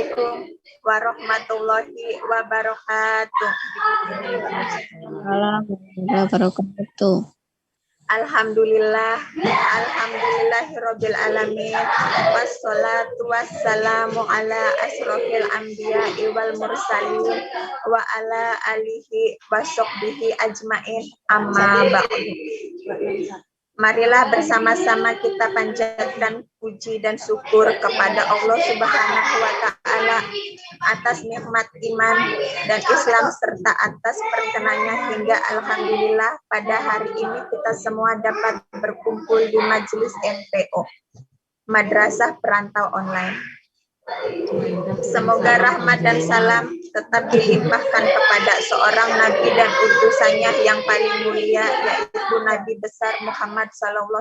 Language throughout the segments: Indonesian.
Assalamualaikum warahmatullahi wabarakatuh. Warahmatullahi wabarakatuh. Alhamdulillahirabbil alamin. Wassalatu wassalamu ala asrofil anbiya'i wal mursalin wa ala alihi wa sahbihi ajmain. Amma ba'du. Marilah bersama-sama kita panjatkan puji dan syukur kepada Allah Subhanahu wa taala atas nikmat iman dan Islam serta atas perkenannya hingga alhamdulillah pada hari ini kita semua dapat berkumpul di majelis MPO Madrasah Perantau Online. Semoga rahmat dan salam tetap dilimpahkan kepada seorang nabi dan utusannya yang paling mulia, yaitu Nabi besar Muhammad SAW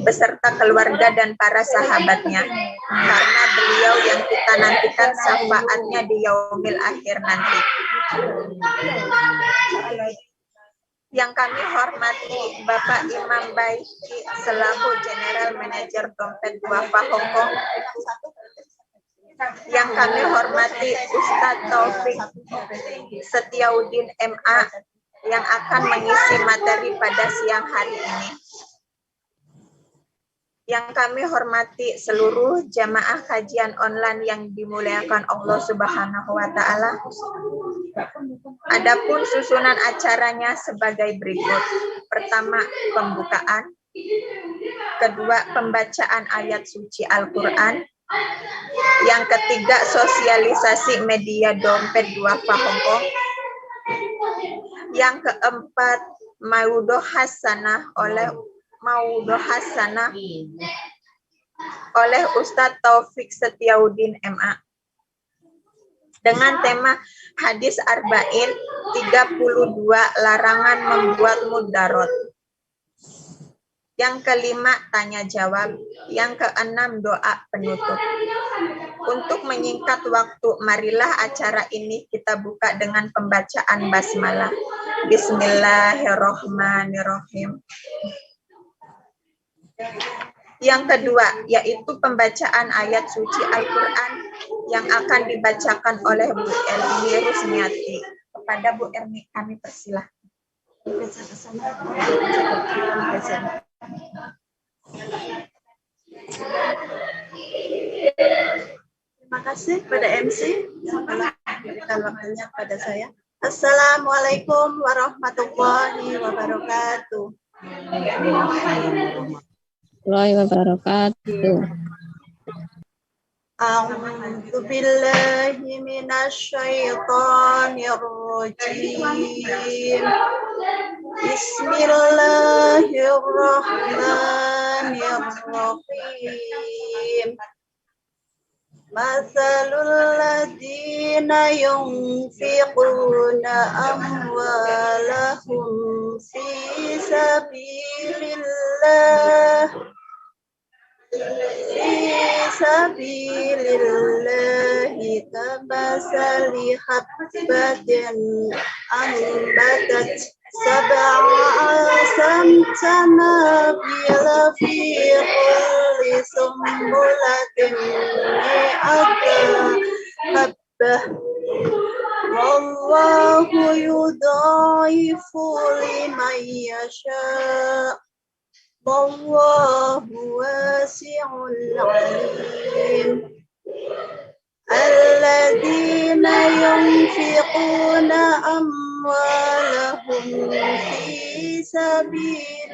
beserta keluarga dan para sahabatnya, karena beliau yang kita nantikan syafaatnya di yaumil akhir nanti. Yang kami hormati Bapak Imam Baiki selaku General Manager Dompet Duafa Hongkong. Yang kami hormati Ustadz Taufik Setiaudin MA yang akan mengisi materi pada siang hari ini. Yang kami hormati seluruh jamaah kajian online yang dimuliakan Allah Subhanahu wa taala. Adapun susunan acaranya sebagai berikut. Pertama, pembukaan. Kedua, pembacaan ayat suci Al-Qur'an. Yang ketiga, sosialisasi media Dompet Duafa Hongkong. Yang keempat, Maudoh Hasanah oleh Ustadz Taufik Setiaudin MA dengan tema Hadis Arba'in 32 larangan membuat mudarat. Yang kelima, tanya jawab. Yang keenam, doa penutup. Untuk menyingkat waktu, marilah acara ini kita buka dengan pembacaan basmalah. Bismillahirrahmanirrahim. Yang kedua, yaitu pembacaan ayat suci Al-Quran yang akan dibacakan oleh Bu Erni Rusmiati. Kepada Bu Erni kami persilahkan. Terima kasih pada MC yang telah memberikan waktunya pada saya. Assalamualaikum warahmatullahi wabarakatuh. Warahmatullahi wabarakatuh. A'udzu billahi minasyaitonir rajim. Bismillahirrahmanirrahim. Mathalul ladzina yunfiquna amwalahum fi sabilillah kamasali habbatin ambatat sab'a sanabila fi kulli sumbulatin mi'ata habbah wallahu yudha'ifu liman yasha' wallahu wasi'ul 'alim. Alladzina yunfiquna amwalahum fi sabilillah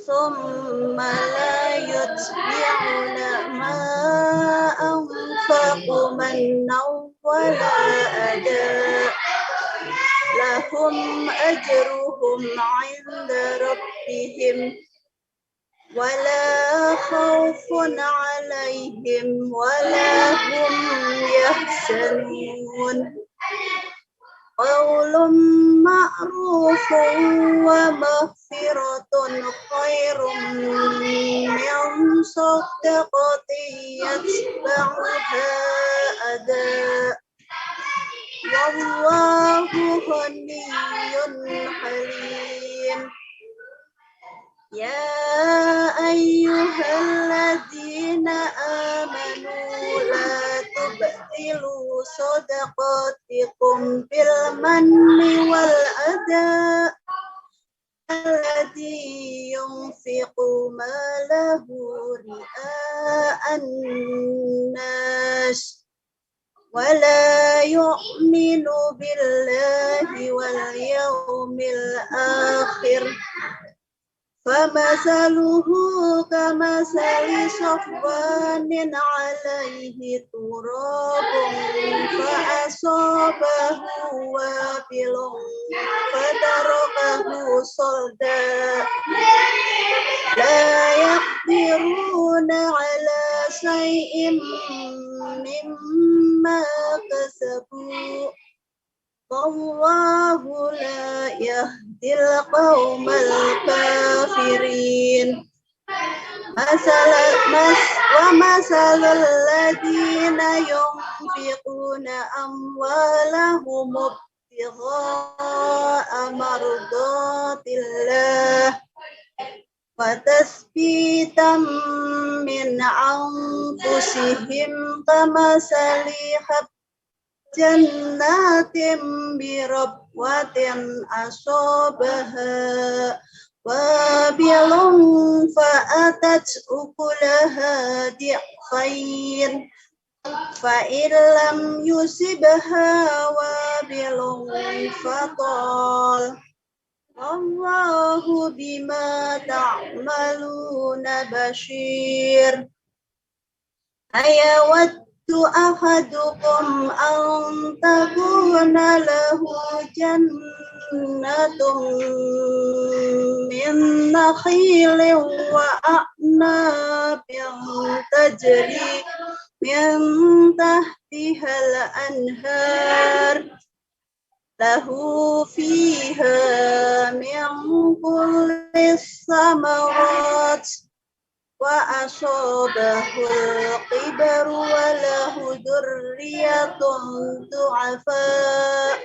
thumma la yutbi'una ma anfaqu mannan wala ada' lahum ajruhum 'inda rabbihim wala khawfun 'alaihim wala hum yahzanun. Qaulun ma'rufun wa maghfiratun khairum min sadaqatin yatba'uha adha' wallahu ghaniyyun halim. Ya ayyuhalladzina صدقاتكم بالمن والأذى الذي ينفق ماله رئاء الناس ولا يؤمن بالله واليوم الآخر فمثله كمثل صفوان عليه تراب فأصابه وابل فتركه صلدا لا يقدرون على شيء مما كسبوا والله لا يهدي القوم الكافرين ومثل الذين ينفقون أموالهم ابتغاء مرضات الله وتثبيتا من أنفسهم كمثل جنات بربوة أصابها وابل فأتت أكلها ضعفين فإن لم يصبها وابل فطال والله بما تعملون بشير أيود أحدكم أن تكون له جنة من نخيل وأعناب تجري من تحتها الأنهار له فيها من كل الثمرات وأصابه الكبر وله ذرية ضعفاء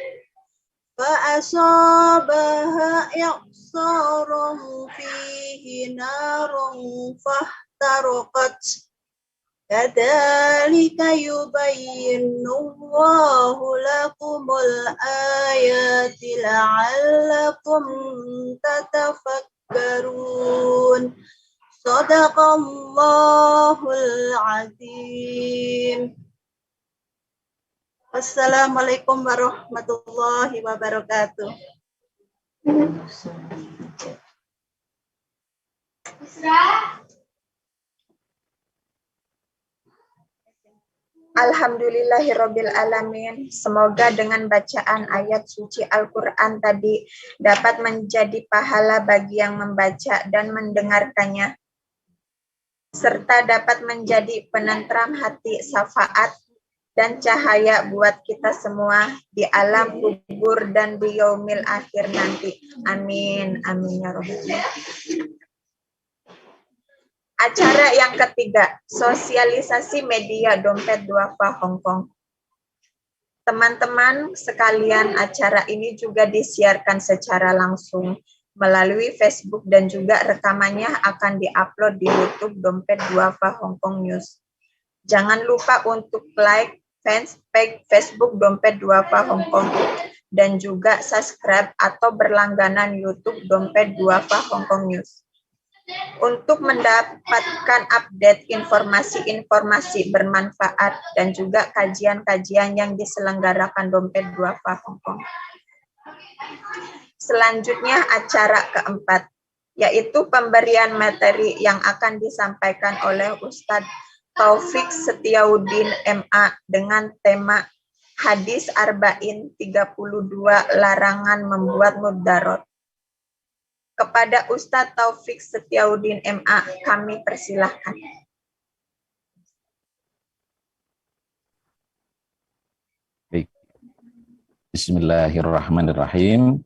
فأصابها إعصار فيه نار فاحترقت كذلك يبين الله لكم الآيات لعلكم تتفكرون Sadaqallahul azim. Assalamualaikum warahmatullahi wabarakatuh. Alhamdulillahirabbil alamin. Semoga dengan bacaan ayat suci Al-Qur'an tadi dapat menjadi pahala bagi yang membaca dan mendengarkannya, serta dapat menjadi penentram hati, syafaat dan cahaya buat kita semua di alam kubur dan di yaumil akhir nanti. Amin. Amin ya rabbal alamin. Acara yang ketiga, sosialisasi media dompet duafa Hongkong. Teman-teman sekalian, acara ini juga disiarkan secara langsung melalui Facebook dan juga rekamannya akan diupload di YouTube Dompet Duafa Hongkong News. Jangan lupa untuk like fanpage Facebook Dompet Duafa Hongkong dan juga subscribe atau berlangganan YouTube Dompet Duafa Hongkong News. Untuk mendapatkan update informasi-informasi bermanfaat dan juga kajian-kajian yang diselenggarakan Dompet Duafa Hongkong. Selanjutnya acara keempat, yaitu pemberian materi yang akan disampaikan oleh Ustadz Taufik Setiaudin MA dengan tema Hadis Arba'in 32 Larangan Membuat Muddarat. Kepada Ustadz Taufik Setiaudin MA, kami persilahkan. Baik. Bismillahirrahmanirrahim.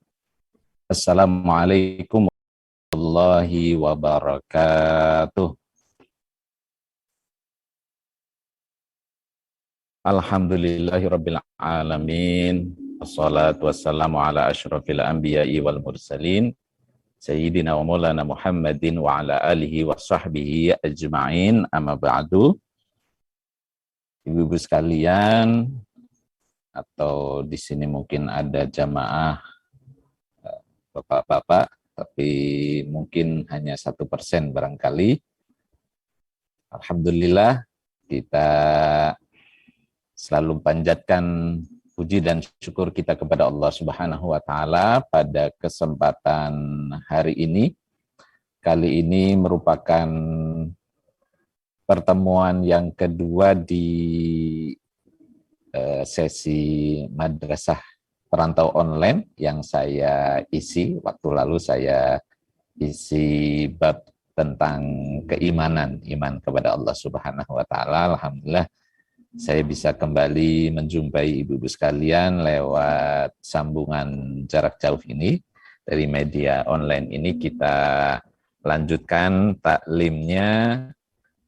Assalamualaikum warahmatullahi wabarakatuh. Alhamdulillahirabbil alamin. Wassalatu wassalamu ala asyrafil anbiya'i wal mursalin. Sayyidina wa maulana Muhammadin wa ala alihi wa sahbihi ajma'in, amma ba'du. Ibu-ibu sekalian, atau di sini mungkin ada jamaah bapak-bapak, tapi mungkin hanya 1% barangkali. Alhamdulillah, kita selalu panjatkan puji dan syukur kita kepada Allah Subhanahu wa taala pada kesempatan hari ini. Kali ini merupakan pertemuan yang kedua di sesi madrasah perantau online yang saya isi. Waktu lalu saya isi bab tentang keimanan, iman kepada Allah Subhanahu wa taala. Alhamdulillah saya bisa kembali menjumpai ibu-ibu sekalian lewat sambungan jarak jauh ini. Dari media online ini kita lanjutkan taklimnya.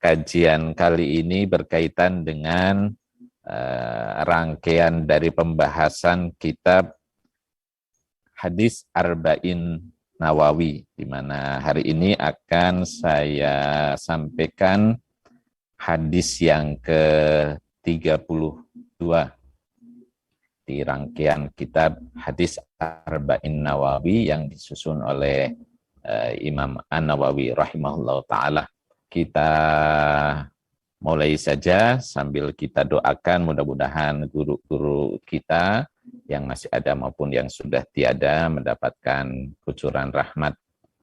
Kajian kali ini berkaitan dengan rangkaian dari pembahasan kitab Hadis Arba'in Nawawi, di mana hari ini akan saya sampaikan hadis yang ke-32 di rangkaian kitab Hadis Arba'in Nawawi yang disusun oleh Imam An-Nawawi rahimahullah ta'ala. Kita mulai saja sambil kita doakan mudah-mudahan guru-guru kita yang masih ada maupun yang sudah tiada mendapatkan kucuran rahmat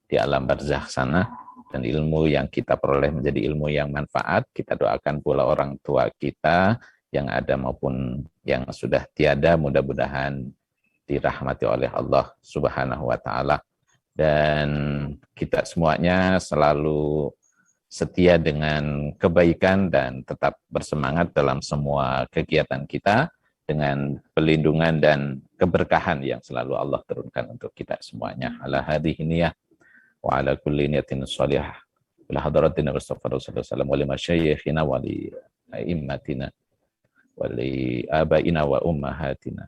di alam barzakh sana, dan ilmu yang kita peroleh menjadi ilmu yang manfaat. Kita doakan pula orang tua kita yang ada maupun yang sudah tiada, mudah-mudahan dirahmati oleh Allah Subhanahu wa taala, dan kita semuanya selalu setia dengan kebaikan dan tetap bersemangat dalam semua kegiatan kita dengan pelindungan dan keberkahan yang selalu Allah turunkan untuk kita semuanya. Ala hadhihi niyah wa ala kulli niyatin shalihah ila hadratina Rasulullah sallallahu alaihi wasallam wa li masyayikhina wa li a'immatina wa li abaina wa ummahatina.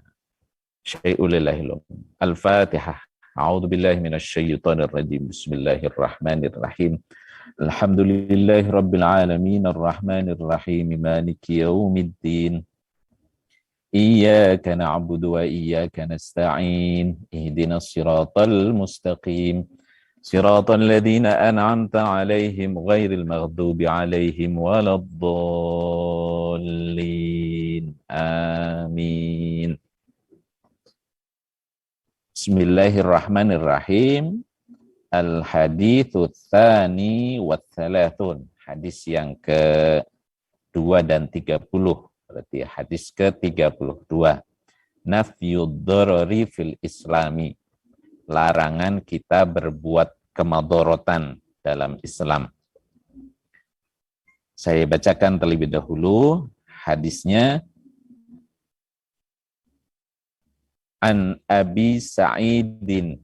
Syai'ulillahil Al-Fatihah. A'udzu billahi minasy syaithanir rajim. Bismillahirrahmanirrahim. Alhamdulillahi rabbil alamin arrahmanir rahim maliki yaumiddin. Iyyaka na'budu wa iyyaka nasta'in. Ihdinas siratal mustaqim. Siratal ladzina an'amta 'alaihim ghairil maghdubi 'alaihim waladdallin. Amin. Bismillahirrahmanirrahim. Al-hadithu tsani wa tsalathun. Hadis yang ke-2 dan 30. Berarti hadis ke-32. Nafyud darari fil islami. Larangan kita berbuat kemadorotan dalam Islam. Saya bacakan terlebih dahulu hadisnya. An Abi Sa'idin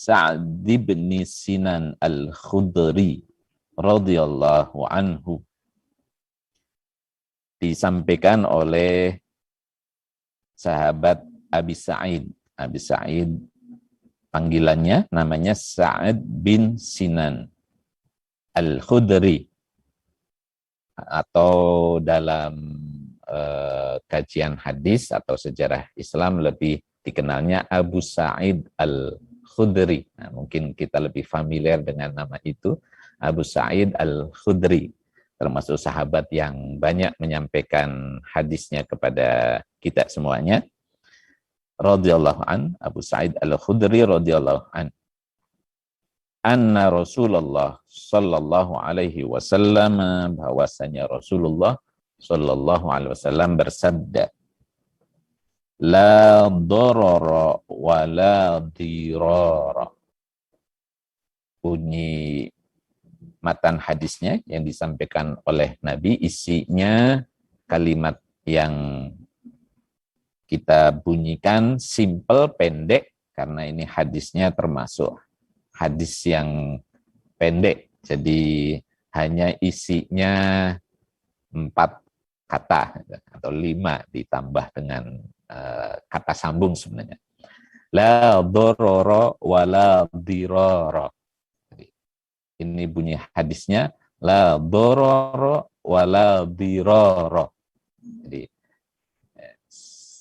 Sa'd bin Sinan Al-Khudri radhiyallahu anhu, disampaikan oleh sahabat Abi Sa'id. Abi Sa'id panggilannya namanya Sa'd bin Sinan Al-Khudri, atau dalam kajian hadis atau sejarah Islam lebih dikenalnya Abu Sa'id Al-Khudri. Nah, mungkin kita lebih familiar dengan nama itu, Abu Sa'id Al-Khudri, termasuk sahabat yang banyak menyampaikan hadisnya kepada kita semuanya. Radhiyallahu an, Abu Sa'id Al-Khudri radhiyallahu an. Anna Rasulullah sallallahu alaihi wasallam, bahwasanya Rasulullah sallallahu alaihi wasallam bersabda, la darara wa la dirara. Bunyi matan hadisnya yang disampaikan oleh Nabi, isinya kalimat yang kita bunyikan simple, pendek, karena ini hadisnya termasuk hadis yang pendek. Jadi hanya isinya 4 kata atau 5 ditambah dengan kata sambung sebenarnya. La dororo wa la diroro. Ini bunyi hadisnya, la dororo wa la diroro. Jadi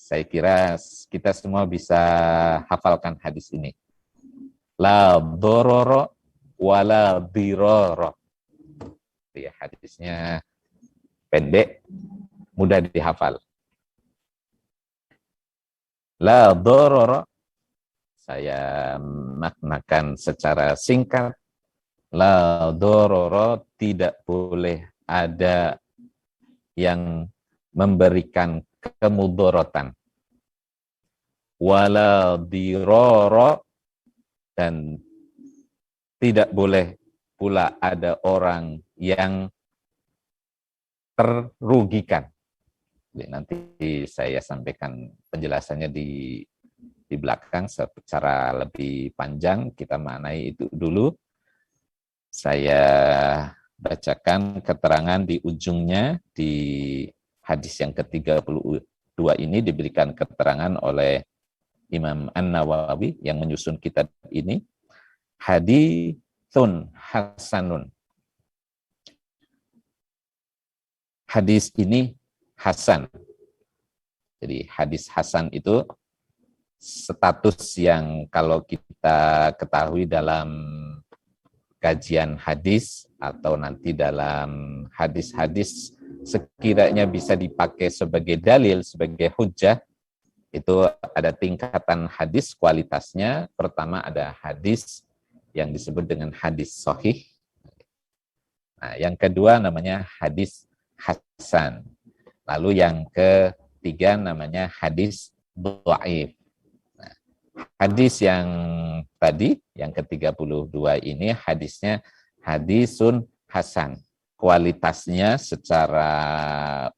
Saya kira kita semua bisa hafalkan hadis ini. La dororo wala diroro. Ya, hadisnya pendek, mudah dihafal. La dororo, saya maknakan secara singkat. La dororo, tidak boleh ada yang memberikan kemudorotan. Wala diroro, dan tidak boleh pula ada orang yang terrugikan. Jadi nanti saya sampaikan penjelasannya di belakang secara lebih panjang. Kita maknai itu dulu. Saya bacakan keterangan di ujungnya di hadis yang ke-32 ini diberikan keterangan oleh Imam An-Nawawi yang menyusun kitab ini. Haditsun hasanun. Hadis ini hasan. Jadi hadis hasan itu status yang kalau kita ketahui dalam kajian hadis atau nanti dalam hadis-hadis sekiranya bisa dipakai sebagai dalil, sebagai hujjah, itu ada tingkatan hadis kualitasnya. Pertama ada hadis yang disebut dengan hadis sahih. Nah, yang kedua namanya hadis hasan. Lalu yang ketiga namanya hadis dhaif. Nah, hadis yang tadi, yang ke-32 ini hadisnya hadisun hasan. Kualitasnya secara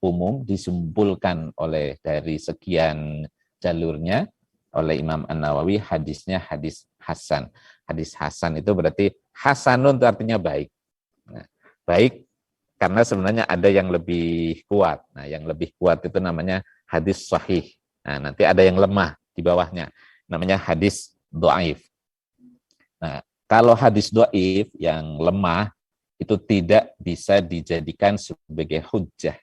umum disimpulkan dari sekian jalurnya oleh Imam An-Nawawi, hadisnya hadis hasan. Hadis hasan itu berarti hasanun itu artinya baik. Nah, baik karena sebenarnya ada yang lebih kuat. Nah, yang lebih kuat itu namanya hadis sahih. Nah, nanti ada yang lemah di bawahnya. Namanya hadis dhaif. Nah, kalau hadis dhaif yang lemah itu tidak bisa dijadikan sebagai hujjah.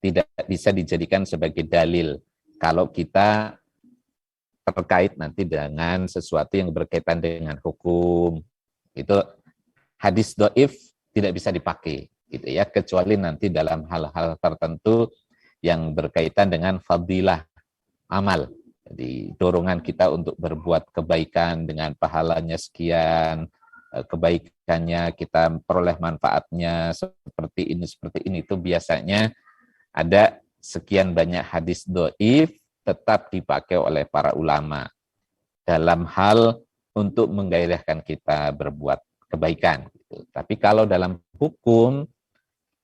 Tidak bisa dijadikan sebagai dalil. Kalau kita terkait nanti dengan sesuatu yang berkaitan dengan hukum, itu hadis dhaif tidak bisa dipakai. Gitu ya, kecuali nanti dalam hal-hal tertentu yang berkaitan dengan fadilah amal. Jadi dorongan kita untuk berbuat kebaikan dengan pahalanya sekian, kebaikannya kita peroleh manfaatnya seperti ini itu biasanya ada sekian banyak hadis dhaif tetap dipakai oleh para ulama dalam hal untuk menggairahkan kita berbuat kebaikan. Gitu. Tapi kalau dalam hukum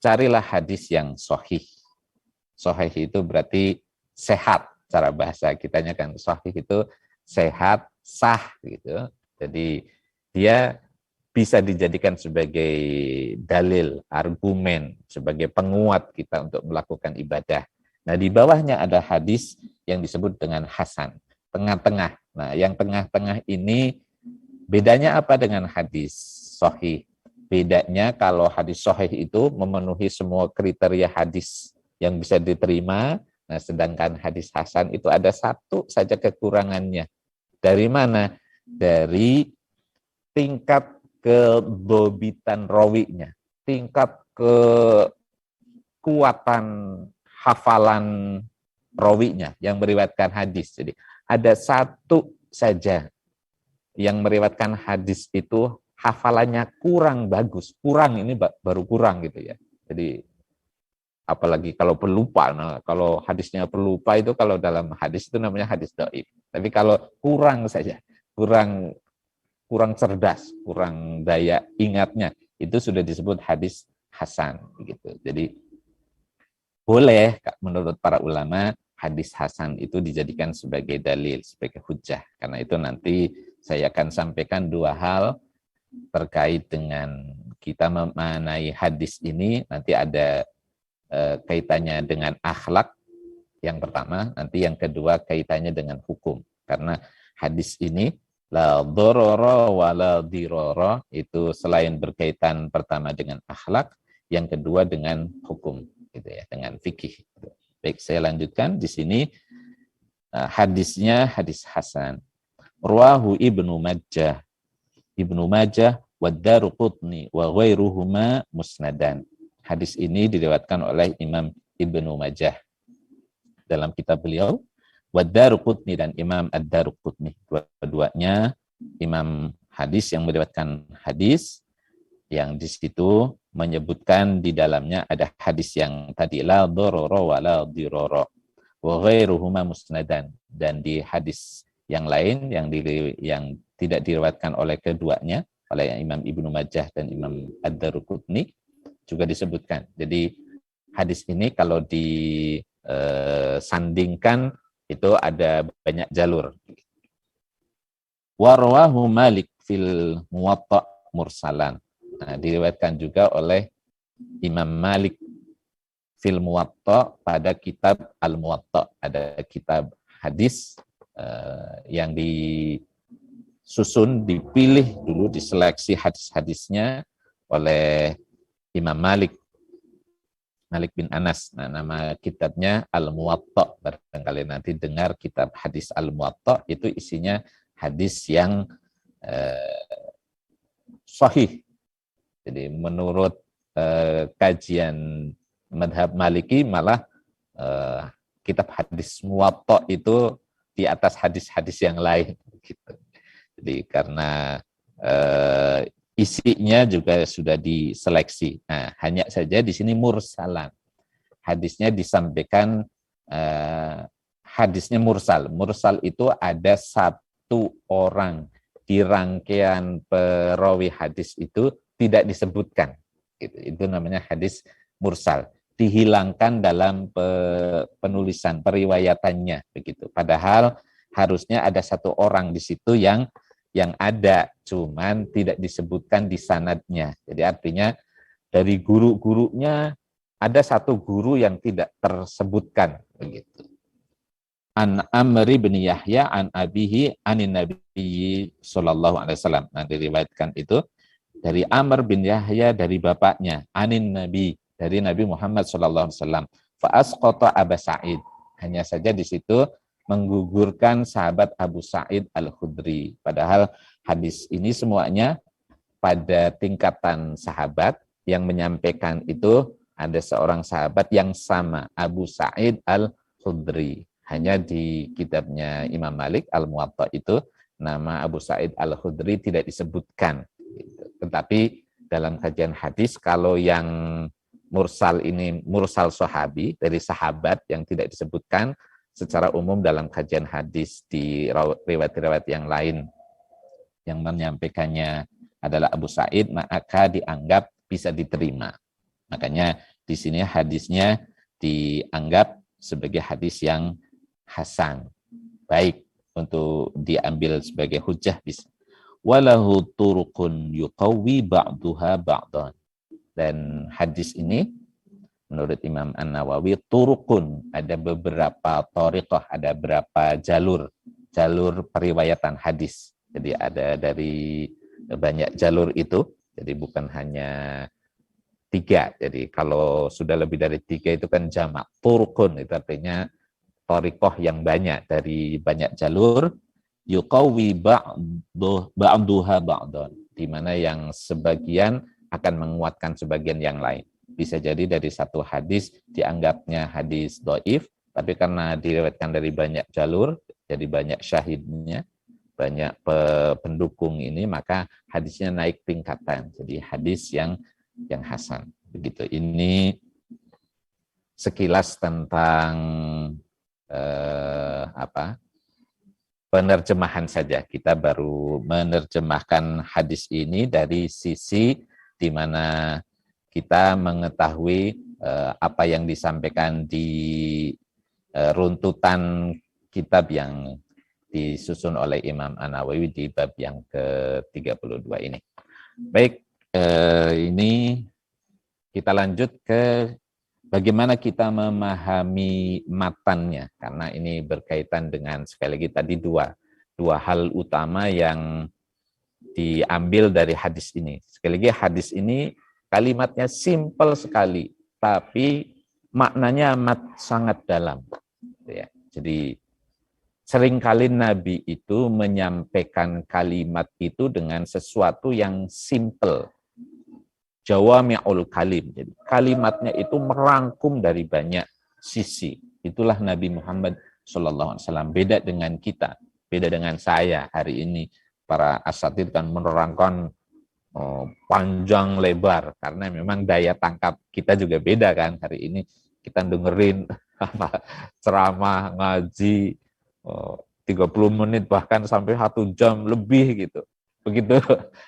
carilah hadis yang sahih. Sahih itu berarti sehat, cara bahasa kitanya kan. Sahih itu sehat, sah gitu. Jadi dia bisa dijadikan sebagai dalil, argumen, sebagai penguat kita untuk melakukan ibadah. Nah, di bawahnya ada hadis yang disebut dengan hasan, tengah-tengah. Nah, yang tengah-tengah ini bedanya apa dengan hadis sahih? Bedanya kalau hadis sahih itu memenuhi semua kriteria hadis yang bisa diterima, nah sedangkan hadis hasan itu ada satu saja kekurangannya. Dari mana? Dari tingkat kedobitan rawinya, tingkat kekuatan hafalan rawinya yang meriwayatkan hadis. Jadi ada satu saja yang meriwayatkan hadis itu hafalannya kurang bagus, kurang ini baru kurang gitu ya. Jadi apalagi kalau pelupa, nah kalau hadisnya pelupa itu kalau dalam hadis itu namanya hadis dhaif. Tapi kalau kurang saja, kurang cerdas, kurang daya ingatnya, itu sudah disebut hadis hasan gitu. Jadi boleh menurut para ulama hadis hasan itu dijadikan sebagai dalil, sebagai hujjah. Karena itu nanti saya akan sampaikan dua hal terkait dengan kita memaknai hadis ini. Nanti ada kaitannya dengan akhlak yang pertama, nanti yang kedua kaitannya dengan hukum. Karena hadis ini la dororo wa la diroro itu selain berkaitan pertama dengan akhlak, yang kedua dengan hukum, gitu ya, dengan fikih. Baik, saya lanjutkan di sini. hadisnya hadis hasan. Rawahu Ibnu Majah wa Daruqutni wa ghairuhuma musnadan. Hadis ini diriwayatkan oleh Imam Ibnu Majah dalam kitab beliau, wa Daruqutni dan Imam Ad-Daruqutni. Dua-duanya imam hadis yang meriwayatkan hadis yang di situ menyebutkan di dalamnya ada hadis yang tadi la darara wa la dirara wa ghairuhuma musnadan, dan di hadis yang lain yang tidak diriwayatkan oleh keduanya, oleh Imam Ibnu Majah dan Imam Ad-Daruqutni juga disebutkan. Jadi hadis ini kalau disandingkan itu ada banyak jalur. Wa rawahu Malik fil Muwatta mursalan. Nah, diriwayatkan juga oleh Imam Malik fil Muwatta pada kitab Al-Muwatta. Ada kitab hadis yang disusun, dipilih dulu, diseleksi hadis-hadisnya oleh Imam Malik bin Anas. Nah, nama kitabnya Al-Muwatta. Barangkali nanti dengar kitab hadis Al-Muwatta, itu isinya hadis yang sahih. Jadi menurut kajian madhab Maliki malah kitab hadis Muwatta itu di atas hadis-hadis yang lain. Gitu. Jadi karena isinya juga sudah diseleksi. Nah, hanya saja di sini mursalan. Hadisnya disampaikan, hadisnya mursal. Mursal itu ada satu orang di rangkaian perawi hadis itu tidak disebutkan. Itu namanya hadis mursal. Dihilangkan dalam penulisan, periwayatannya. Begitu. Padahal harusnya ada satu orang di situ yang ada, cuman tidak disebutkan di sanadnya. Jadi artinya dari guru-gurunya ada satu guru yang tidak tersebutkan, begitu. An Amr bin Yahya an abihi anin Nabi sallallahu alaihi wasallam. Nah, diriwayatkan itu dari Amr bin Yahya dari bapaknya, anin Nabi, dari Nabi Muhammad sallallahu alaihi wasallam. Fa asqata Abu Sa'id. Hanya saja di situ menggugurkan sahabat Abu Sa'id Al-Khudri. Padahal hadis ini semuanya pada tingkatan sahabat, yang menyampaikan itu ada seorang sahabat yang sama, Abu Sa'id Al-Khudri. Hanya di kitabnya Imam Malik Al-Muwatta itu nama Abu Sa'id Al-Khudri tidak disebutkan. Tetapi dalam kajian hadis, kalau yang mursal ini mursal sahabi, dari sahabat yang tidak disebutkan, secara umum dalam kajian hadis di riwayat-riwayat yang lain yang menyampaikannya adalah Abu Sa'id, maka dianggap bisa diterima. Makanya di sini hadisnya dianggap sebagai hadis yang hasan, baik untuk diambil sebagai hujjah bisa. Walahu turuqun yuqawwi ba'duha ba'dan. Dan hadis ini menurut Imam An-Nawawi turukun, ada beberapa thariqah, ada beberapa jalur periwayatan hadis. Jadi ada dari banyak jalur itu, jadi bukan hanya 3. Jadi kalau sudah lebih dari 3 itu kan jamak. Turukun itu artinya thariqah yang banyak, dari banyak jalur. Yuqawwi ba'duha ba'dan, di mana yang sebagian akan menguatkan sebagian yang lain. Bisa jadi dari satu hadis dianggapnya hadis dhaif, tapi karena diriwayatkan dari banyak jalur, jadi banyak syahidnya, banyak pendukung ini, maka hadisnya naik tingkatan. Jadi hadis yang hasan. Begitu. Ini sekilas tentang penerjemahan saja. Kita baru menerjemahkan hadis ini dari sisi di mana kita mengetahui apa yang disampaikan di runtutan kitab yang disusun oleh Imam An-Nawawi di bab yang ke-32 ini. Baik, ini kita lanjut ke bagaimana kita memahami matannya, karena ini berkaitan dengan, sekali lagi tadi dua hal utama yang diambil dari hadis ini. Sekali lagi hadis ini kalimatnya simpel sekali, tapi maknanya amat sangat dalam. Ya, jadi seringkali Nabi itu menyampaikan kalimat itu dengan sesuatu yang simple. Jawami'ul kalim. Jadi kalimatnya itu merangkum dari banyak sisi. Itulah Nabi Muhammad SAW. Beda dengan kita, beda dengan saya hari ini. Para asatid kan menerangkan panjang lebar, karena memang daya tangkap kita juga beda kan. Hari ini kita dengerin ceramah, ngaji, 30 menit bahkan sampai 1 jam lebih gitu.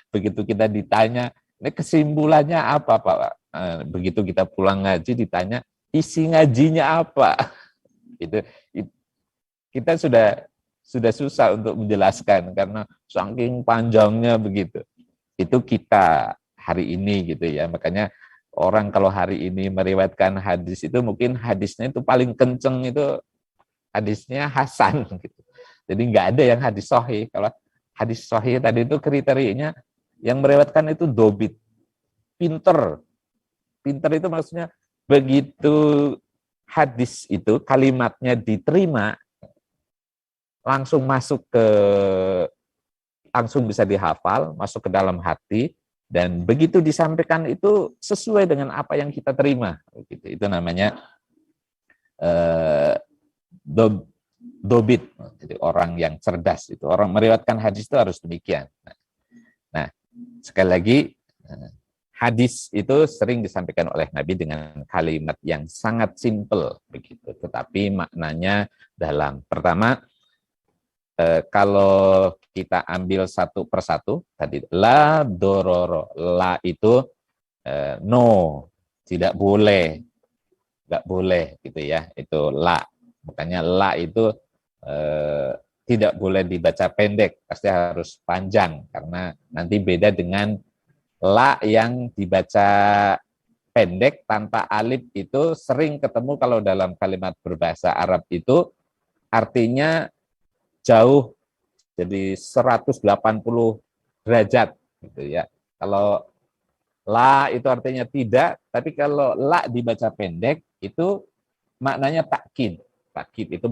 Begitu kita ditanya, ini kesimpulannya apa Pak? Begitu kita pulang ngaji ditanya, isi ngajinya apa? Kita sudah susah untuk menjelaskan karena saking panjangnya begitu. Itu kita hari ini gitu ya. Makanya orang kalau hari ini meriwayatkan hadis itu mungkin hadisnya itu paling kenceng itu hadisnya hasan gitu. Jadi nggak ada yang hadis sahih. Kalau hadis sahih tadi itu kriterianya yang meriwayatkan itu dobit, pinter. Pinter itu maksudnya begitu hadis itu kalimatnya diterima, langsung bisa dihafal, masuk ke dalam hati, dan begitu disampaikan itu sesuai dengan apa yang kita terima. Itu namanya dobit, jadi orang yang cerdas. Itu orang meriwayatkan hadis itu harus demikian. Nah, sekali lagi, hadis itu sering disampaikan oleh Nabi dengan kalimat yang sangat simpel begitu, tetapi maknanya dalam. Pertama, kalau kita ambil satu persatu tadi, la dororo, la itu no, tidak boleh, nggak boleh gitu ya, itu la. Makanya la itu tidak boleh dibaca pendek, pasti harus panjang, karena nanti beda dengan la yang dibaca pendek tanpa alif. Itu sering ketemu kalau dalam kalimat berbahasa Arab itu artinya jauh, jadi 180 derajat gitu ya. Kalau la itu artinya tidak, tapi kalau la dibaca pendek itu maknanya takkid. Takkid itu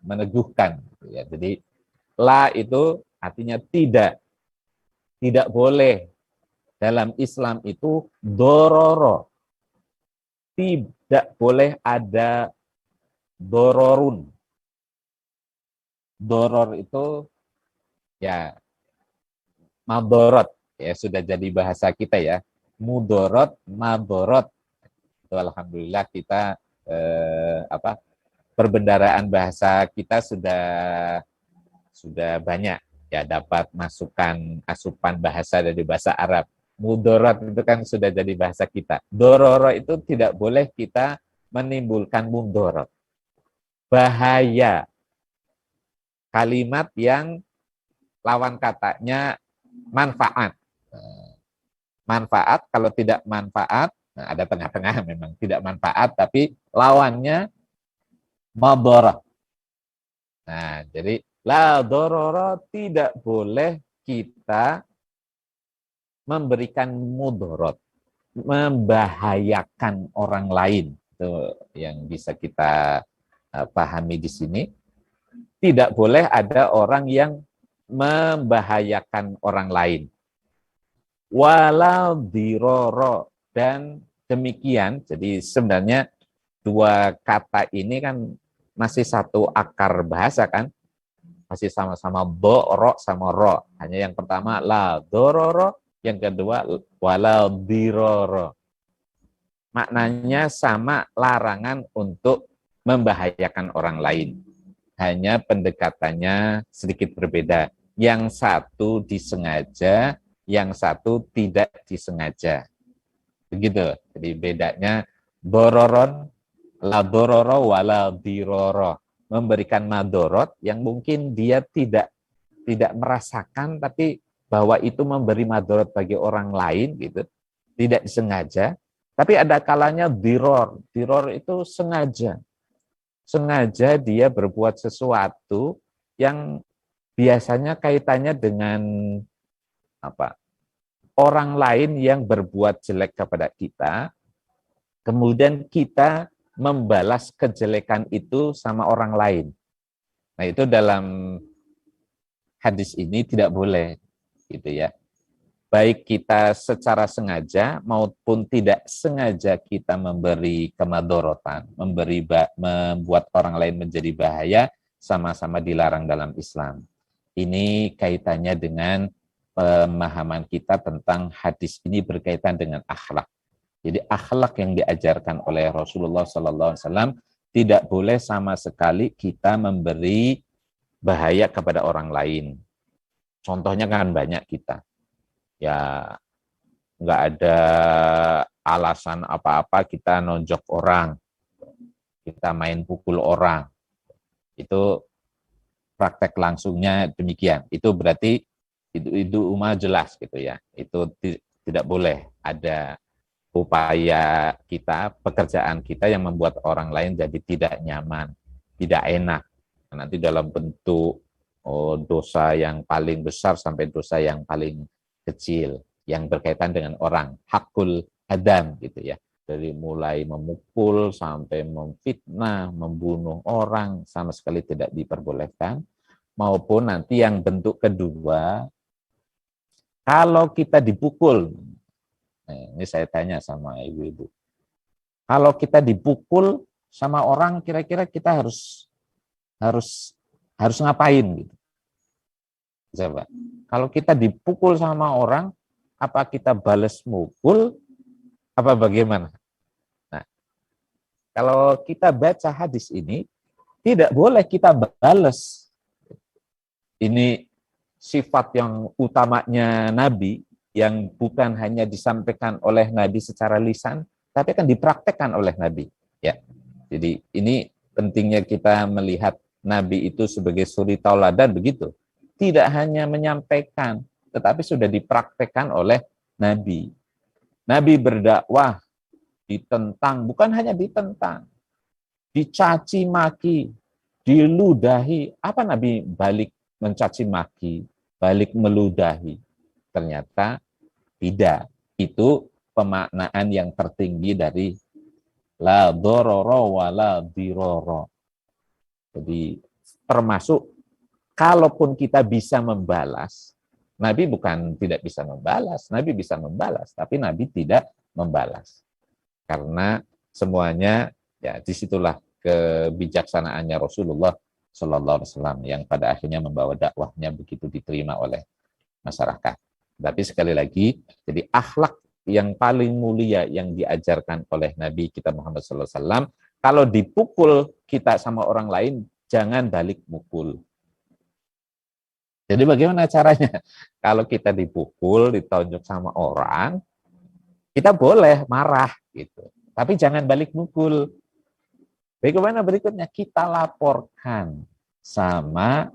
meneguhkan gitu ya. Jadi la itu artinya tidak boleh. Dalam Islam itu dororo, tidak boleh ada dororun. Doror itu ya madorot, ya sudah jadi bahasa kita ya. Mudorot, madorot. Itu alhamdulillah kita perbendaraan bahasa kita sudah banyak ya, dapat masukan asupan bahasa dari bahasa Arab. Mudorot itu kan sudah jadi bahasa kita. Dororo itu tidak boleh kita menimbulkan mudorot. Bahaya. Kalimat yang lawan katanya manfaat. Manfaat, kalau tidak manfaat, nah ada tengah-tengah memang tidak manfaat, tapi lawannya madorot. Nah, jadi la dororo, tidak boleh kita memberikan mudorot, membahayakan orang lain. Itu yang bisa kita pahami di sini. Tidak boleh ada orang yang membahayakan orang lain. Walau diroro, dan demikian. Jadi sebenarnya dua kata ini kan masih satu akar bahasa kan, masih sama-sama do, ro, sama ro. Hanya yang pertama la dororo, yang kedua walau diroro. Maknanya sama, larangan untuk membahayakan orang lain. Hanya pendekatannya sedikit berbeda. Yang satu disengaja, yang satu tidak disengaja. Begitu. Jadi bedanya dororon, la dororo, wala diroro. Memberikan madorot yang mungkin dia tidak merasakan, tapi bahwa itu memberi madorot bagi orang lain gitu. Tidak disengaja. Tapi ada kalanya diror. Diror itu sengaja. Sengaja dia berbuat sesuatu yang biasanya kaitannya dengan orang lain yang berbuat jelek kepada kita, kemudian kita membalas kejelekan itu sama orang lain. Nah, itu dalam hadis ini tidak boleh, gitu ya. Baik kita secara sengaja maupun tidak sengaja kita memberi kemadorotan, membuat orang lain menjadi bahaya, sama-sama dilarang dalam Islam. Ini kaitannya dengan pemahaman kita tentang hadis ini berkaitan dengan akhlak. Jadi akhlak yang diajarkan oleh Rasulullah SAW tidak boleh sama sekali kita memberi bahaya kepada orang lain. Contohnya kan banyak kita. Ya nggak ada alasan apa-apa kita nonjok orang, kita main pukul orang. Itu praktek langsungnya demikian. Itu berarti itu umah jelas gitu ya. Itu tidak boleh ada upaya kita, pekerjaan kita yang membuat orang lain jadi tidak nyaman, tidak enak. Nanti dalam bentuk dosa yang paling besar sampai dosa yang paling kecil yang berkaitan dengan orang, hakul adam gitu ya. Dari mulai memukul sampai memfitnah, membunuh orang sama sekali tidak diperbolehkan. Maupun nanti yang bentuk kedua, kalau kita dipukul, ini saya tanya sama ibu-ibu, kalau kita dipukul sama orang, kira-kira kita harus ngapain gitu? Coba. Kalau kita dipukul sama orang, apa kita balas mukul, apa bagaimana? Nah, kalau kita baca hadis ini, tidak boleh kita balas. Ini sifat yang utamanya Nabi, yang bukan hanya disampaikan oleh Nabi secara lisan, tapi akan dipraktekkan oleh Nabi. Ya, jadi ini pentingnya kita melihat Nabi itu sebagai suri tauladan begitu. Tidak hanya menyampaikan, tetapi sudah dipraktekkan oleh Nabi. Nabi berdakwah ditentang, bukan hanya ditentang, dicaci maki, diludahi. Apa Nabi balik mencaci maki, balik meludahi? Ternyata tidak. Itu pemaknaan yang tertinggi dari la dororo wa la diroro. Jadi termasuk kalaupun kita bisa membalas, Nabi bukan tidak bisa membalas, Nabi bisa membalas, tapi Nabi tidak membalas. Karena semuanya, ya disitulah kebijaksanaannya Rasulullah Sallallahu Alaihi Wasallam yang pada akhirnya membawa dakwahnya begitu diterima oleh masyarakat. Tapi sekali lagi, jadi akhlak yang paling mulia yang diajarkan oleh Nabi kita Muhammad Sallallahu Alaihi Wasallam, kalau dipukul kita sama orang lain, jangan balik mukul. Jadi bagaimana caranya? Kalau kita dipukul, ditonjok sama orang, kita boleh marah gitu. Tapi jangan balik mukul. Bagaimana berikutnya? Kita laporkan sama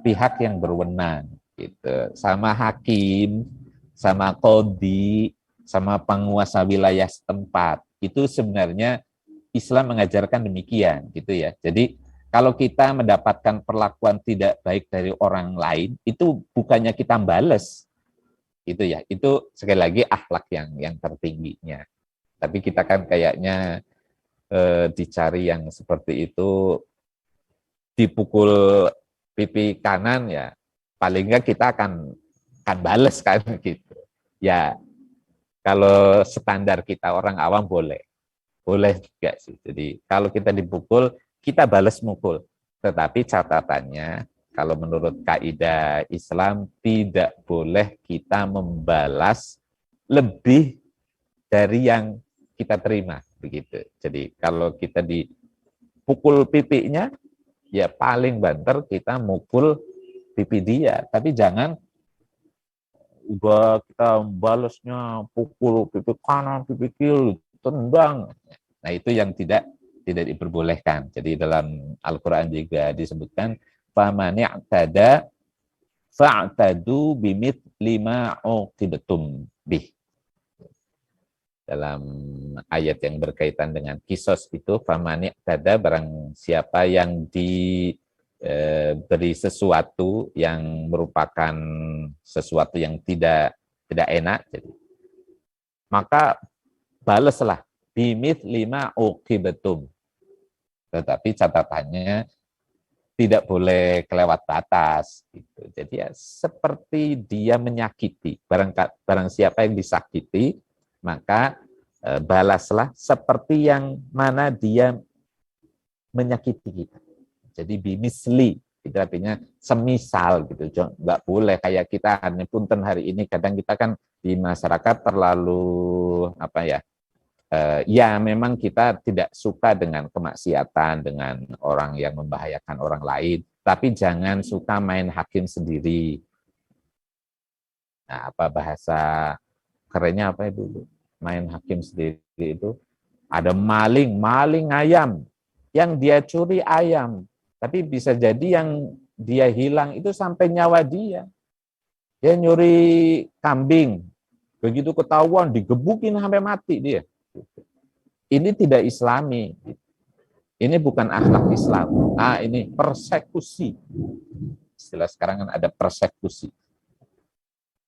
pihak yang berwenang gitu. Sama hakim, sama qadhi, sama penguasa wilayah setempat. Itu sebenarnya Islam mengajarkan demikian gitu ya. Jadi kalau kita mendapatkan perlakuan tidak baik dari orang lain, itu bukannya kita bales, itu ya. Itu sekali lagi akhlak yang tertingginya. Tapi kita kan kayaknya dicari yang seperti itu, dipukul pipi kanan ya, paling enggak kita akan bales kan gitu. Ya kalau standar kita orang awam boleh juga sih. Jadi kalau kita dipukul, kita balas mukul. Tetapi catatannya, kalau menurut kaidah Islam, tidak boleh kita membalas lebih dari yang kita terima. Begitu. Jadi kalau kita dipukul pipinya, ya paling banter kita mukul pipi dia. Tapi jangan udah kita balasnya pukul pipi kanan, pipi kiri, tendang. Nah itu yang tidak diperbolehkan. Jadi dalam Al-Quran juga disebutkan faman i'tada fa'tadu bimithli ma uqibtum bih. Dalam ayat yang berkaitan dengan kisos itu faman i'tada, barang siapa yang diberi sesuatu yang merupakan sesuatu yang tidak enak, jadi maka balaslah bimithli ma uqibtum. Tetapi catatannya tidak boleh kelewat batas. Gitu. Jadi ya seperti dia menyakiti. Barang siapa yang disakiti, maka balaslah seperti yang mana dia menyakiti kita. Jadi bimisli, itu artinya semisal gitu. Nggak boleh kayak kita, punten hari ini kadang kita kan di masyarakat terlalu ya memang kita tidak suka dengan kemaksiatan, dengan orang yang membahayakan orang lain, tapi jangan suka main hakim sendiri. Nah, apa bahasa kerennya apa itu? Main hakim sendiri itu ada maling ayam, yang dia curi ayam, tapi bisa jadi yang dia hilang itu sampai nyawa dia. Dia nyuri kambing, begitu ketahuan digebukin sampai mati dia. Ini tidak islami. Ini bukan akhlak Islam. Ini persekusi. Istilah sekarang kan ada persekusi.